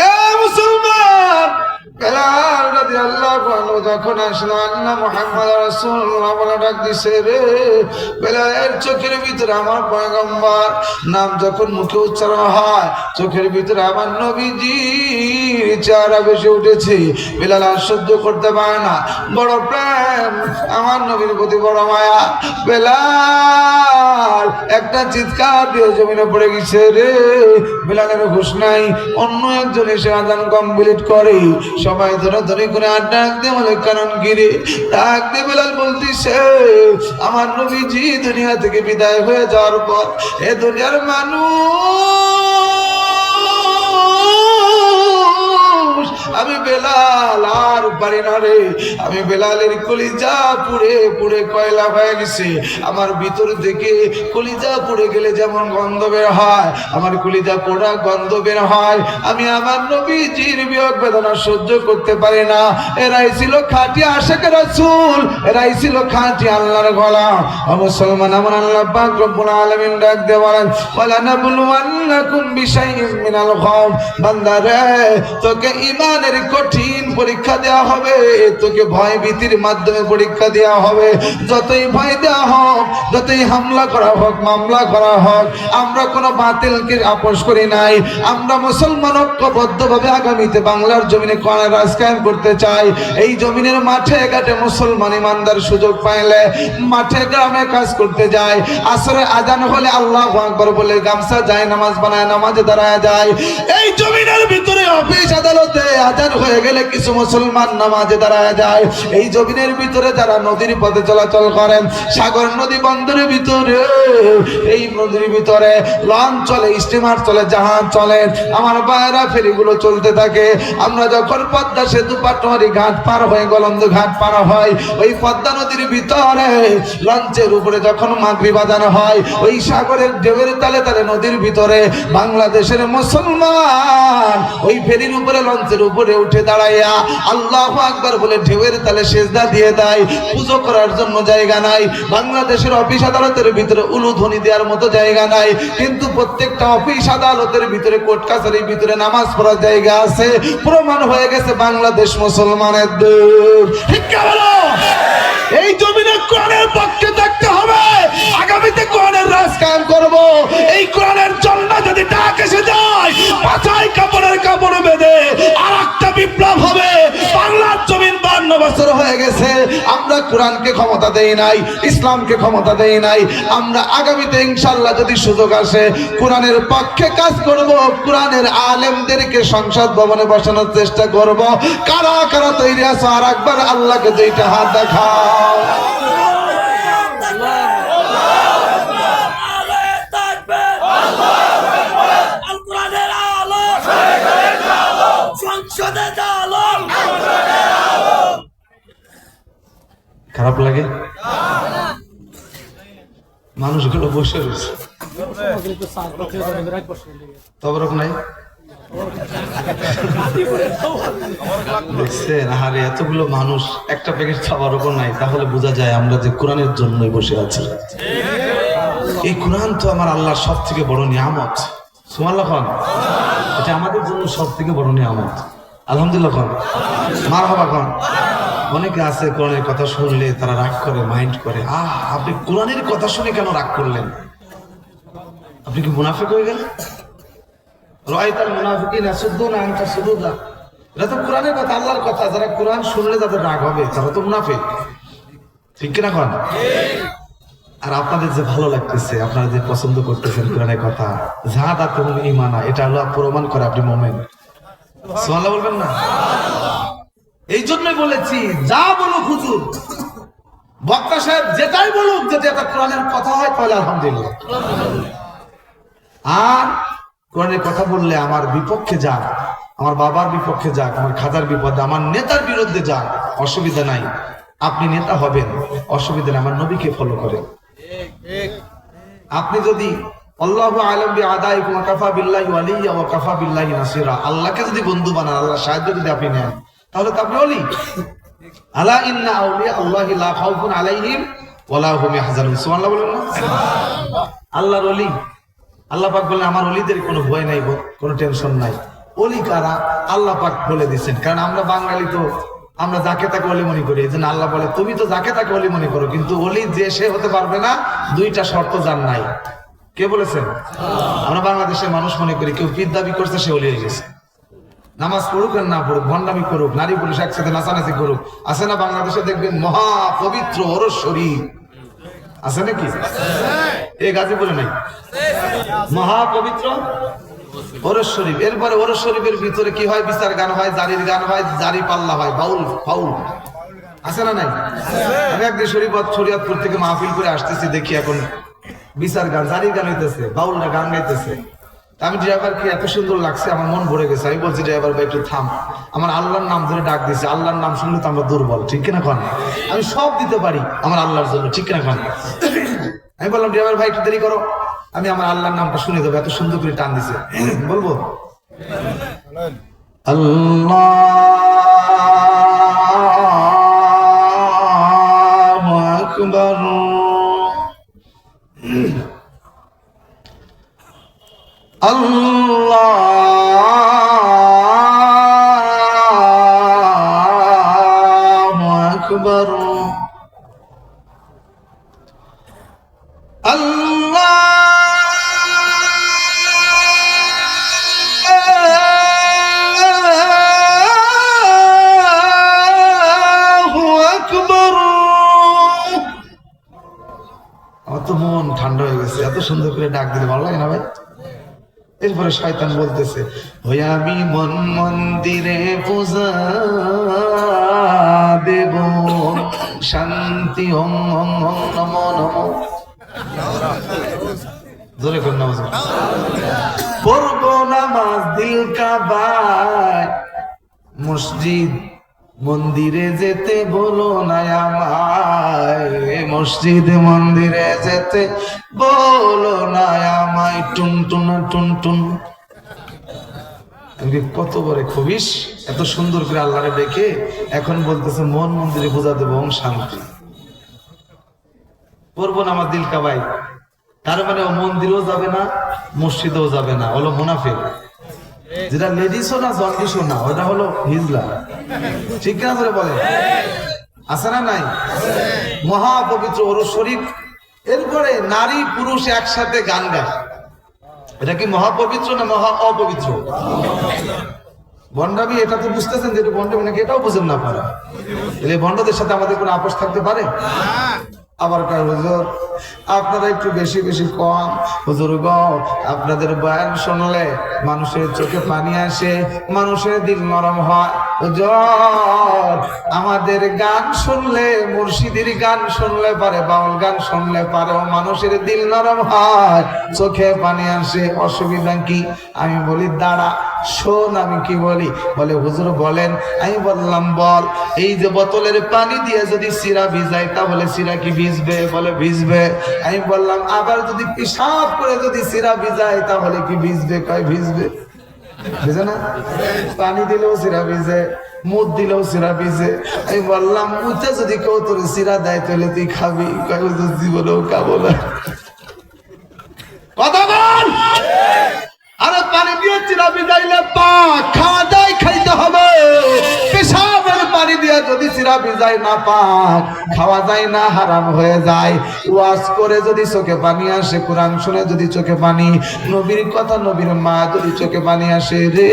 يا مسلمان বেলাল রাদিয়াল্লাহু আনহু যখন আসলো আল্লাহ মুহাম্মদ রাসূলুল্লাহ বলে ডাক দিছে রে, বেলালের চোখের ভিতরে আমার পয়গম্বর নাম যখন মুখে উচ্চারণ হয়, চোখের ভিতরে আমার নবীজির চেহারা ভেসে উঠেছে। বেলাল আর সহ্য করতে পারে না, বড় প্রেম আমার নবীর প্রতি, বড় মায়া। বেলাল একটা চিৎকার দিয়ে জমিনে পড়ে গেছে রে। বেলালের হুঁশ নাই, অন্য একজন এসে আজান কমপ্লিট করে। সবাই ধরে ধরে করে আর ডাক দিয়ে বলে, কারণ গিরে ডাক দিয়ে বেলাল বলতিছে, আমার নবীজি দুনিয়া থেকে বিদায় হয়ে যাওয়ার পর এ দুনিয়ার মানুষ আমি বেলাল আর পারি না রে। আমি বেলালের কলিজা পুড়ে পুড়ে কয়লা হয়ে গেছে। আমার ভিতর থেকে কলিজা পুড়ে গেলে যেমন গন্ধ বের হয়, আমার কলিজা পোড়া গন্ধ বের হয়। আমি আমার নবীজির বিয়োগ বেদনা সহ্য করতে পারি না। এরাই ছিল খাঁটি আশিক রাসূল, এরাই ছিল খাঁটি আল্লাহর গোলাম। মুসলমান আমার আল্লাহ পাক রব্বুল আলামিন ডাক দিয়ে বলেন, ওয়ালা নাবলুওয়ান্নাকুম বিশাইইন মিনাল খাউফ। বান্দা রে, তোকে ঈমানের কঠিন পরীক্ষা দেওয়া হবে, তোকে ভয় ভীতির মাধ্যমে পরীক্ষা দেওয়া হবে। যতই ভয় দেওয়া হোক, যতই হামলা করা হোক, মামলা করা হোক, আমরা কোনো বাতিলকে আপোষ করি নাই। আমরা মুসলমান ঐক্যবদ্ধভাবে আগামীতে বাংলার জমিনে কোরআনের রাজ কায়েম করতে চাই। এই জমিনের মাঠে ঘাটে মুসলমান ইমানদার সুযোগ পাইলে মাঠে গ্রামে কাজ করতে যায়। আসরে আজান হলে আল্লাহু আকবার বলে গামছা যায় নামাজ বানায় নামাজে দাঁড়ায় যায়। এই জমিনের ভিতরে অফিস আদালতে আজান হয়ে গেলে কিছু মুসলমান নামাজে দাঁড়ায় যায়। এই জমিনের ভিতরে যারা নদীর পথে চলাচল করেন, সাগর নদী বন্দরের ভিতরে, এই নদীর ভিতরে লঞ্চ চলে, স্টিমার চলে, জাহাজ চলে, আমার ভাইয়েরা ফেরিগুলো চলতে থাকে। আমরা যখন পদ্মা সেতু পাটোয়ারি ঘাট পার হয়ে গলন্দ ঘাট পার হয়, ওই পদ্মা নদীর ভিতরে লঞ্চের উপরে যখন মাগরিব আজান হয়, ওই সাগরের ঢেউয়ের তালে তালে নদীর ভিতরে বাংলাদেশের মুসলমান ওই ফেরির উপরে লঞ্চের উপরে উঠে দাঁড়াইয়া আল্লাহু আকবার বলে ঢেউয়ের তালে সেজদা দিয়ে দেয়। পূজা করার জন্য জায়গা নাই। বাংলাদেশের অফিস আদালতের ভিতরে উলুধ্বনি দেওয়ার মতো জায়গা নাই, কিন্তু প্রত্যেকটা অফিস আদালতের ভিতরে, কোর্ট কাছারির ভিতরে নামাজ পড়ার জায়গা আছে। প্রমাণ হয়ে গেছে বাংলাদেশ মুসলমানের দেশ। ঠিক কি বলো? এই জমিনে কোরআনের পক্ষে থাকতে হবে। আগামীতে কোরআনের রাজ কায়েম করব। এই কোরআনের জন্য যদি ডাক এসে যায়, পাছায় কাপড়ের কাপড় বেঁধে আরেকটা বিপ্লব হবে। বাংলার জমিন 52 বছর হয়ে গেছে, আমরা কোরআনকে ক্ষমতা দেই নাই, ইসলামকে ক্ষমতা দেই নাই। আমরা আগামীতে ইনশাআল্লাহ যদি সুযোগ আসে কোরআনের পক্ষে কাজ করব, কোরআনের আলেমদেরকে সংসদ ভবনে বসানোর চেষ্টা করব। কারা কারা তৈরি আছে? আর একবার আল্লাহকে দুইটা হাত দেখাও। খারাপ লাগে মানুষগুলো বসে রয়েছে, তবরক নাই, দেখছেন? আরে এতগুলো মানুষ একটা প্যাকেট খাবারও নাই, তাহলে বোঝা যায় আমরা যে কোরআনের জন্যই বসে আছি। এই কোরআন তো আমার আল্লাহর সব থেকে বড় নিয়ামত। সুবহানাল্লাহ খান, এটা আমাদের জন্য সব থেকে বড় নিয়ামত। আলহামদুলিল্লাহ খান, মারহাবা খান। অনেকে আছে কোরআনের কথা শুনলে তারা রাগ করে, মাইন্ড করে। আপনি কোরআনের কথা শুনে কেন রাগ করলেন? আপনি কি মুনাফিক হয়ে গেলেন? রাআইতাল মুনাফিকিনা ইয়াসুদ্দুনা আনকা সুদুদা। এটা তো কোরআনের কথা, আল্লাহর কথা। যারা কোরআন শুনলে তাদের রাগ হবে, তারা তো মুনাফিক। ঠিক কিনা কোন? আর আপনাদের যে ভালো লাগতেছে, আপনারা যে পছন্দ করতেছেন কোরআনের কথা, যাহাদাতুল ঈমানা, এটা হলো প্রমাণ করে আপনি মুমিন। সুবহানাল্লাহ বলবেন না? এই জন্যই বলেছি, যা বলুক হুজুর, বক্তা সাহেব যেটাই বলুক, যদি এটা কোরআনের কথা হয় তাহলে আলহামদুলিল্লাহ। আর কোরআনের কথা বললে আমার বিপক্ষে যাক, আমার বাবার বিপক্ষে যাক, আমার খাজার বিপদে, আমার নেতার বিরুদ্ধে যাক, অসুবিধা নাই। আপনি নেতা হবেন, অসুবিধা নেই, আমার নবীকে ফলো করেন। আপনি যদি আল্লাহু আ'লাম বিআদাইকুম ওয়া কাফা বিল্লাহি ওয়ালিয়্যা ওয়া কাফা বিল্লাহি নাসিরা, আল্লাহকে যদি বন্ধু বানান, আল্লাহর সাহায্য যদি আপনি নেন, তাহলে তো আপনি ওলি। আলা ইন্না আউলিয়া আল্লাহি লা খাউফুন আলাইহিম ওয়া লা হুম ইয়াহজানুন। সুবহানাল্লাহ বলেন না? আল্লাহর ওলি, আল্লাহ পাক বলেন আমার ওলিদের কোনো ভয় নাই, কোনো টেনশন নাই। ওলি কারা? আল্লাহ পাক বলে দিয়েছেন। কারণ আমরা বাঙালি তো, আমরা যাকে তাকে ওলি মনে করি। এই জন্য আল্লাহ বলে তুমি তো যাকে তাকে ওলি মনে করো, কিন্তু ওলি যে সে হতে পারবে না, দুইটা শর্ত যার নাই। কে বলেছেন? আমরা বাংলাদেশের মানুষ মনে করি কেউ পীর দাবি করছে সে ওলি হয়ে গেছে। নামাজ পড়ুক আর না পড়ুক, ভণ্ডামি করুক, নারী পুরুষ একসাথে নাচানাচি করুক, আছে না বাংলাদেশে দেখবেন মহা পবিত্র ওরস শরীফ আছে নাকি? এই গাজীপুরে নাই মহা পবিত্র ওরস শরীফ। এরপরে ওরস শরীফের ভিতরে কি হয়? বিচার গান হয়, জারির গান হয়, জারি পাল্লা হয়, বাউল ফাউল আছে না নাই? আমি একদিন শরীয়তপুর থেকে মাহফিল করে আসতেছি, দেখি এখন বিচার গান, জারির গান হইতেছে, বাউলরা গান গাইতেছে। আমি ড্রাইভারকে এত সুন্দর লাগছে, আমার মন ভরে গেছে। আমি বলছি ড্রাইভার ভাই একটু থাম, আমার আল্লাহর নাম ধরে ডাক দিছে। আল্লাহর নাম শুনলে তো আমরা দুর্বল, ঠিক কিনা খান? আমি সব দিতে পারি আমার আল্লাহর জন্য, ঠিক কিনা খান? আমি বললাম ড্রাইভার ভাই একটু দেরি করো, আমি আমার আল্লাহর নামটা শুনে দেবো। এত সুন্দর করে টান দিছে, বলবো আল্লাহু আকবার। আল্লাহু আকবার। আমার তো মন ঠান্ডা হয়ে গেছে। এত সুন্দর করে ডাক দিলে ভালো লাগে না ভাই? এরপরে শয়তান বলতেছে, ওই আমি মন মন্দিরে পূজা দেব, শান্তি ওম ওম ওম নমো নমো। জোরে করে নামাজ পড়বো, নামাজ দিল কাবায়, মসজিদ মন্দিরে যেতে বলো না আমায়, মসজিদ মন্দিরে যেতে বলো না আমায়, টুনটুনা টুনটুন। কত বড় খবিস, এত সুন্দর করে আল্লাহরে ডেকে এখন বলতেছে মন মন্দিরে পূজা দেবো, শান্তি পড়বো না আমার দিল কাবাই। তার মানে ও মন্দিরেও যাবে না, মসজিদেও যাবে না, হলো মুনাফিক। যেটা লেডিসও না জন্ডিসও না, ওটা হলো হিজলা। ঠিক না করে বলে, আছে না নাই? মহাপবিত্র ওরস শরীফ। এরপরে নারী পুরুষ একসাথে গান গায়, এটা কি মহাপবিত্র না মহা অপবিত্র? ভণ্ডামি, এটা তো বুঝতেছেন যে ভণ্ডামি নাকি, এটাও বুঝেন না পারা। এই ভণ্ডদের সাথে আমাদের কোনো আপোষ থাকতে পারে? আবার হুজুর আপনারা একটু বেশি বেশি কম, হুজুর গো আপনাদের বয়ান শুনলে মানুষের চোখে পানি আসে, মানুষের দিল নরম হয়। হুজুর আমাদের গান শুনলে, মুর্শিদের গান শুনলে পারে, বাউল গান শুনলে পারে, মানুষের দিল নরম হয়, চোখে পানি আসে, অসুবিধা কি? আমি বলি দাঁড়া শোন আমি কি বলি। বলে হুজুর বলেন। আমি বললাম বল। এই যে বোতলের পানি দিয়ে যদি সিরা ভিজাই তাহলে সিরা কি ভিজবে? বলে ভিজবে। আমি বললাম আবার যদি পেশাব করে যদি সিরা ভিজাই তাহলে কি ভিজবে? কয় ভিজবে। ভিজে না? পানি দিলেও সিরা ভিজে, মুদ দিলেও সিরা ভিজে। আমি বললাম মুতে যদি কেউ তোর সিরা দেয় তাহলে তুই খাবি? কয় হুজুর জীবনেও খাবো না। কথা বল। আরে পানি দিয়ে চিরা ভিজাইলে পাক, খাওয়া যায় খাইতে হবে। পেশাবের পানি দিয়ে যদি চিরা ভিজাই না পাক, খাওয়া যায় না, হারাম হয়ে যায়। ওয়াজ করে যদি চোখে পানি আসে, কোরআন শুনে যদি চোখে পানি, নবীর কথা নবীর মা যদি চোখে পানি আসে, রে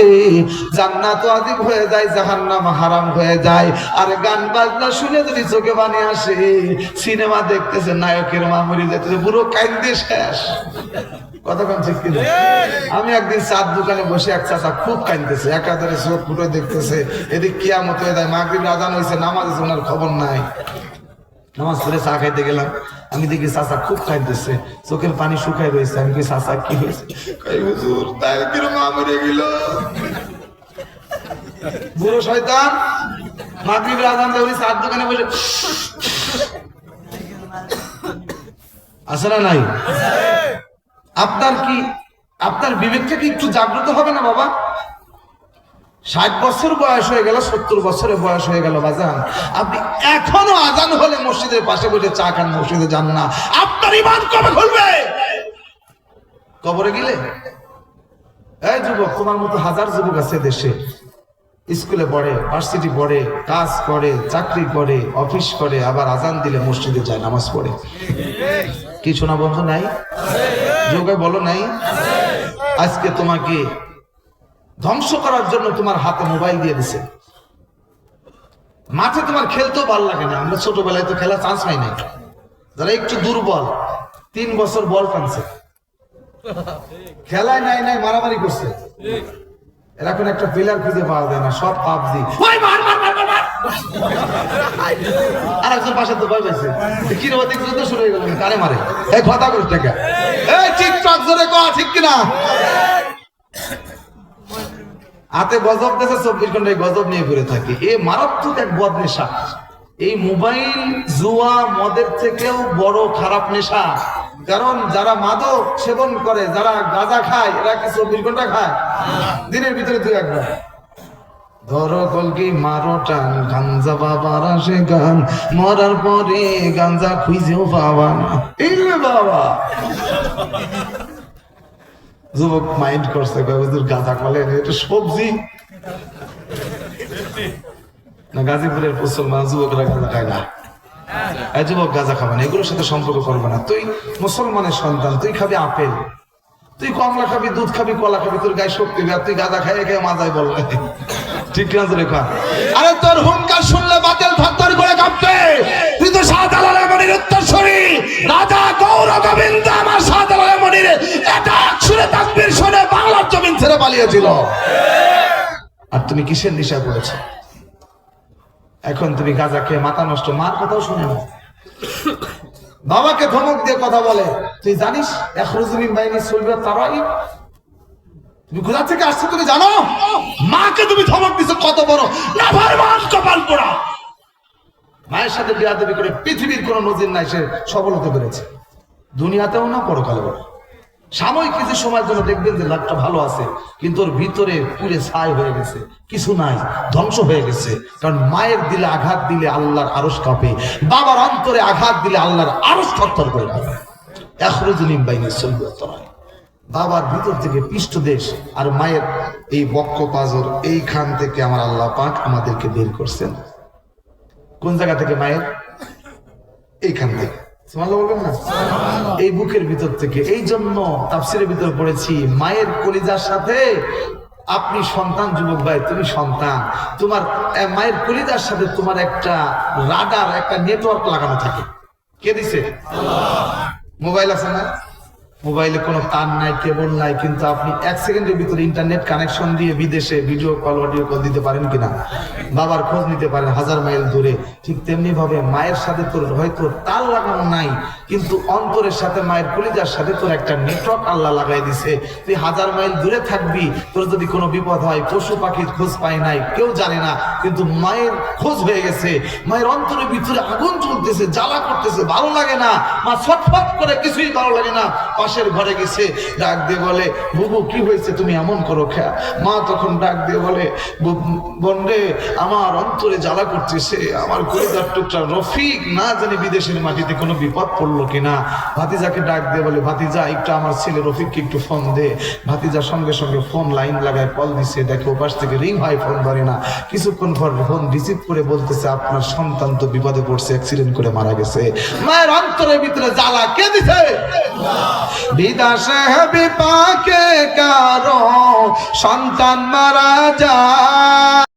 জান্নাত ওয়াজিব হয়ে যায়, জাহান্নাম হারাম হয়ে যায়। আর গান বাজনা শুনে যদি চোখে পানি আসে, সিনেমা দেখতেছে নায়কের মা মরে যেতেছে, পুরো কান্দে শেষ। কতক্ষণ ঠিক কিনা? আমি একদিন চার দোকানে বসে এক চাচা খুব কাঁদতেছে, একাধারে চোখ ফুটে দেখতেছে, এদিক কিয়ামত হয়ে যায়, মাগরিব আজান হয়েছে, নামাজ আছে, ওনার খবর নাই। নামাজ পড়ে চা খাইতে গেলাম, আমি দেখি চাচা খুব কাঁদতেছে, চোখের পানি শুকাই রয়েছে। আমি কি চাচা কি হয়েছে? হুজুর তাইর মা মরে গেল। বুড়ো শয়তান মাগরিব আজান দেয়, উনি চার দোকানে বসে আছে না নাই? আপনার কি, আপনার বিবেকটা কি একটু জাগ্রত হবে না বাবা? 60 বছর বয়স হয়ে গেল, 70 বছরের বয়স হয়ে গেল বাজান, আপনি এখনো আজান হলে মসজিদের পাশে বসে চা খান, মসজিদে যান না। আপনার ঈমান কবে খুলবে? কবরে গেলে? এই যুবক, তোমার মতো হাজার যুবক আছে দেশে, স্কুলে পড়ে, ভার্সিটি পড়ে, কাজ করে, চাকরি করে, অফিস করে, আবার আজান দিলে মসজিদে যায়, নামাজ পড়ে। কি শোনা বন্ধু নাই? যোগে বলো নাই? আজকে তোমাকে ধ্বংস করার জন্য তোমার হাতে মোবাইল দিয়ে দিছে। মাঠে তোমার খেলতেও ভালো লাগে না। আমরা ছোটবেলায় তো খেলা চান্স পাই নাই। যারা একটু দুর্বল, 3 বছর বল টানছে, খেলায় নাই নাই মারামারি করছে, এখন একটা প্লেয়ার খুঁজে পাওয়া যায় না, সব পাবজি। আর একজন পাশে তো ভয় পাইছে, কি রে ওদিক যুদ্ধ শুরু হয়ে গেল, কারে মারে? এই কথা করে টাকা, এই টিকটক জোরে কও, ঠিক কিনা? হাতে গজব দেশে 24 ঘন্টায় গজব নিয়ে ঘুরে থাকে। এ মারাত্মক এক বদ নেশা। এই মোবাইল, জুয়া, মদের থেকেও বড় খারাপ নেশা। কারণ যারা মাদক সেবন করে, যারা গাঁজা খায়, এরা কি 24 ঘন্টা খায়? দিনের ভিতরে 2-1 বার। ধরো কলকি মারো টান, গাঞ্জা বাবার আসে গান, মরার পরে গাঞ্জা খুঁজেও পাবা না। এই রে বাবা, যুবক মাইন্ড করছে, গাঁজা খালেন, এটা সবজি না? গাজীপুরের মুসলমান যুবকরা গাঁজা খায় না। এই যুবক গাঁজা খাবে না, এগুলোর সাথে সম্পর্ক করবে না। তুই মুসলমানের সন্তান, তুই খাবি আপেল, তুই কমলা খাবি, দুধ খাবি, কলা খাবি, তোর গায়ে শক্তি, আর তুই গাঁজা খাই খেয়ে মাজায় বলবে, ঠিক না? রেখা, আরে তোর হুঙ্কার শুনলে বাতিল থরথর করে কাঁপবে। তুই তো শাহজালালের মনির উত্তরসূরি, রাজা গৌর গোবিন্দ আমার শাহজালালের মনির এটা শুনে তাকবীর শুনে বাংলার পালিয়েছিল। আর তুমি কিসের নেশায় পড়েছো? এখন তুমি গাঁজা খেয়ে মাথা নষ্ট, মার কথাও শুনে না, বাবাকে ধমক দিয়ে কথা বলে। তুই জানিস এখরুজু মিন বাইনি সুলবি ওয়াত তারাইব? তুমি কোথা থেকে আসছো তুমি জানো? মাকে তুমি ধমক দিছো, কত বড় নাফরমান কপাল পোড়া। মায়ের সাথে বিয়াদবি করে পৃথিবীর কোন নজির নাই, সে সফল হতে পেরেছে, দুনিয়াতেও না পরকালেও। সাময়িক কিছু সময়ের জন্য দেখবেন যে লাখটা ভালো আছে, কিন্তু ওর ভিতরে পুরে ছাই হয়ে গেছে, কিছু নাই, ধ্বংস হয়ে গেছে। কারণ মায়ের দিলে আঘাত দিলে আল্লাহর আরশ কাঁপে, বাবার অন্তরে আঘাত দিলে আল্লাহর আরশ থরথর করে কাঁপে। এখরুজু মিন বাইনি সুলবি ওয়াত তারাইব, বাবার ভিতর থেকে পৃষ্ঠদেশ আর মায়ের এই বক্ষ পাজর, এইখান থেকে আমার আল্লাহ পাক আমাদেরকে বের করছেন। কোন জায়গা থেকে? মায়ের এইখান থেকে। সুবহানাল্লাহ বলবেন না? এই বুকের ভিতর থেকে। এই জন্য তাফসীরের ভিতর পড়েছি, মায়ের কলিজার সাথে আপনি সন্তান, যুবক ভাই তুমি সন্তান, তোমার মায়ের কলিজার সাথে তোমার একটা রাডার, একটা নেটওয়ার্ক লাগানো থাকে। কে দিছে? মোবাইল আছে না? মোবাইলে কোনো তার নাই, কেবল নাই, কিন্তু আপনি 1 সেকেন্ডের ভিতরে ইন্টারনেট কানেকশন দিয়ে বিদেশে ভিডিও কল, অডিও কল দিতে পারেন কিনা? বাবার খোঁজ নিতে পারেন 1000 মাইল দূরে। ঠিক তেমনি ভাবে মায়ের সাথে তোর হয়তো তার লাগানো নাই, কিন্তু অন্তরের সাথে মায়ের কলিজার সাথে তোর একটা নেটওয়ার্ক আল্লাহ লাগাই দিছে। তুই 1000 মাইল দূরে থাকবি, তোর যদি কোনো বিপদ হয়, পশু পাখির খোঁজ পায় নাই, কেউ জানে না, কিন্তু মায়ের খোঁজ হয়ে গেছে। মায়ের অন্তরের ভিতরে আগুন চলতেছে, জ্বালা করতেছে, ভালো লাগে না, মা ছটফট করে, কিছুই ভালো লাগে না। পাশের ঘরে গেছে, ডাক দিয়ে বলে, বুবু কি হয়েছে, তুমি এমন করো খা? মা তখন ডাক দিয়ে বলে, বন্ডে আমার অন্তরে জ্বালা করতেছে, আমার কলিজার টুকরা রফিক না জানি বিদেশের মাটিতে কোনো বিপদ পড়লো কিনা। ভাতিজাকে ডাক দিয়ে বলে, ভাতিজা একটু আমার ছেলে রফিককে একটু ফোন দে। ভাতিজা সঙ্গে সঙ্গে ফোন লাইন লাগায় কল দিছে, দেখে ওপাশ থেকে রিং হয়, ফোন ধরে না। কিছুক্ষণ পর ফোন রিসিভ করে বলতেছে, আপনার সন্তান তো বিপদে পড়ছে, অ্যাক্সিডেন্ট করে মারা গেছে। মায়ের অন্তরের ভিতরে জ্বালা কে দিছে? বিদেশে বিপাকে কারো সন্তান মারা যায়।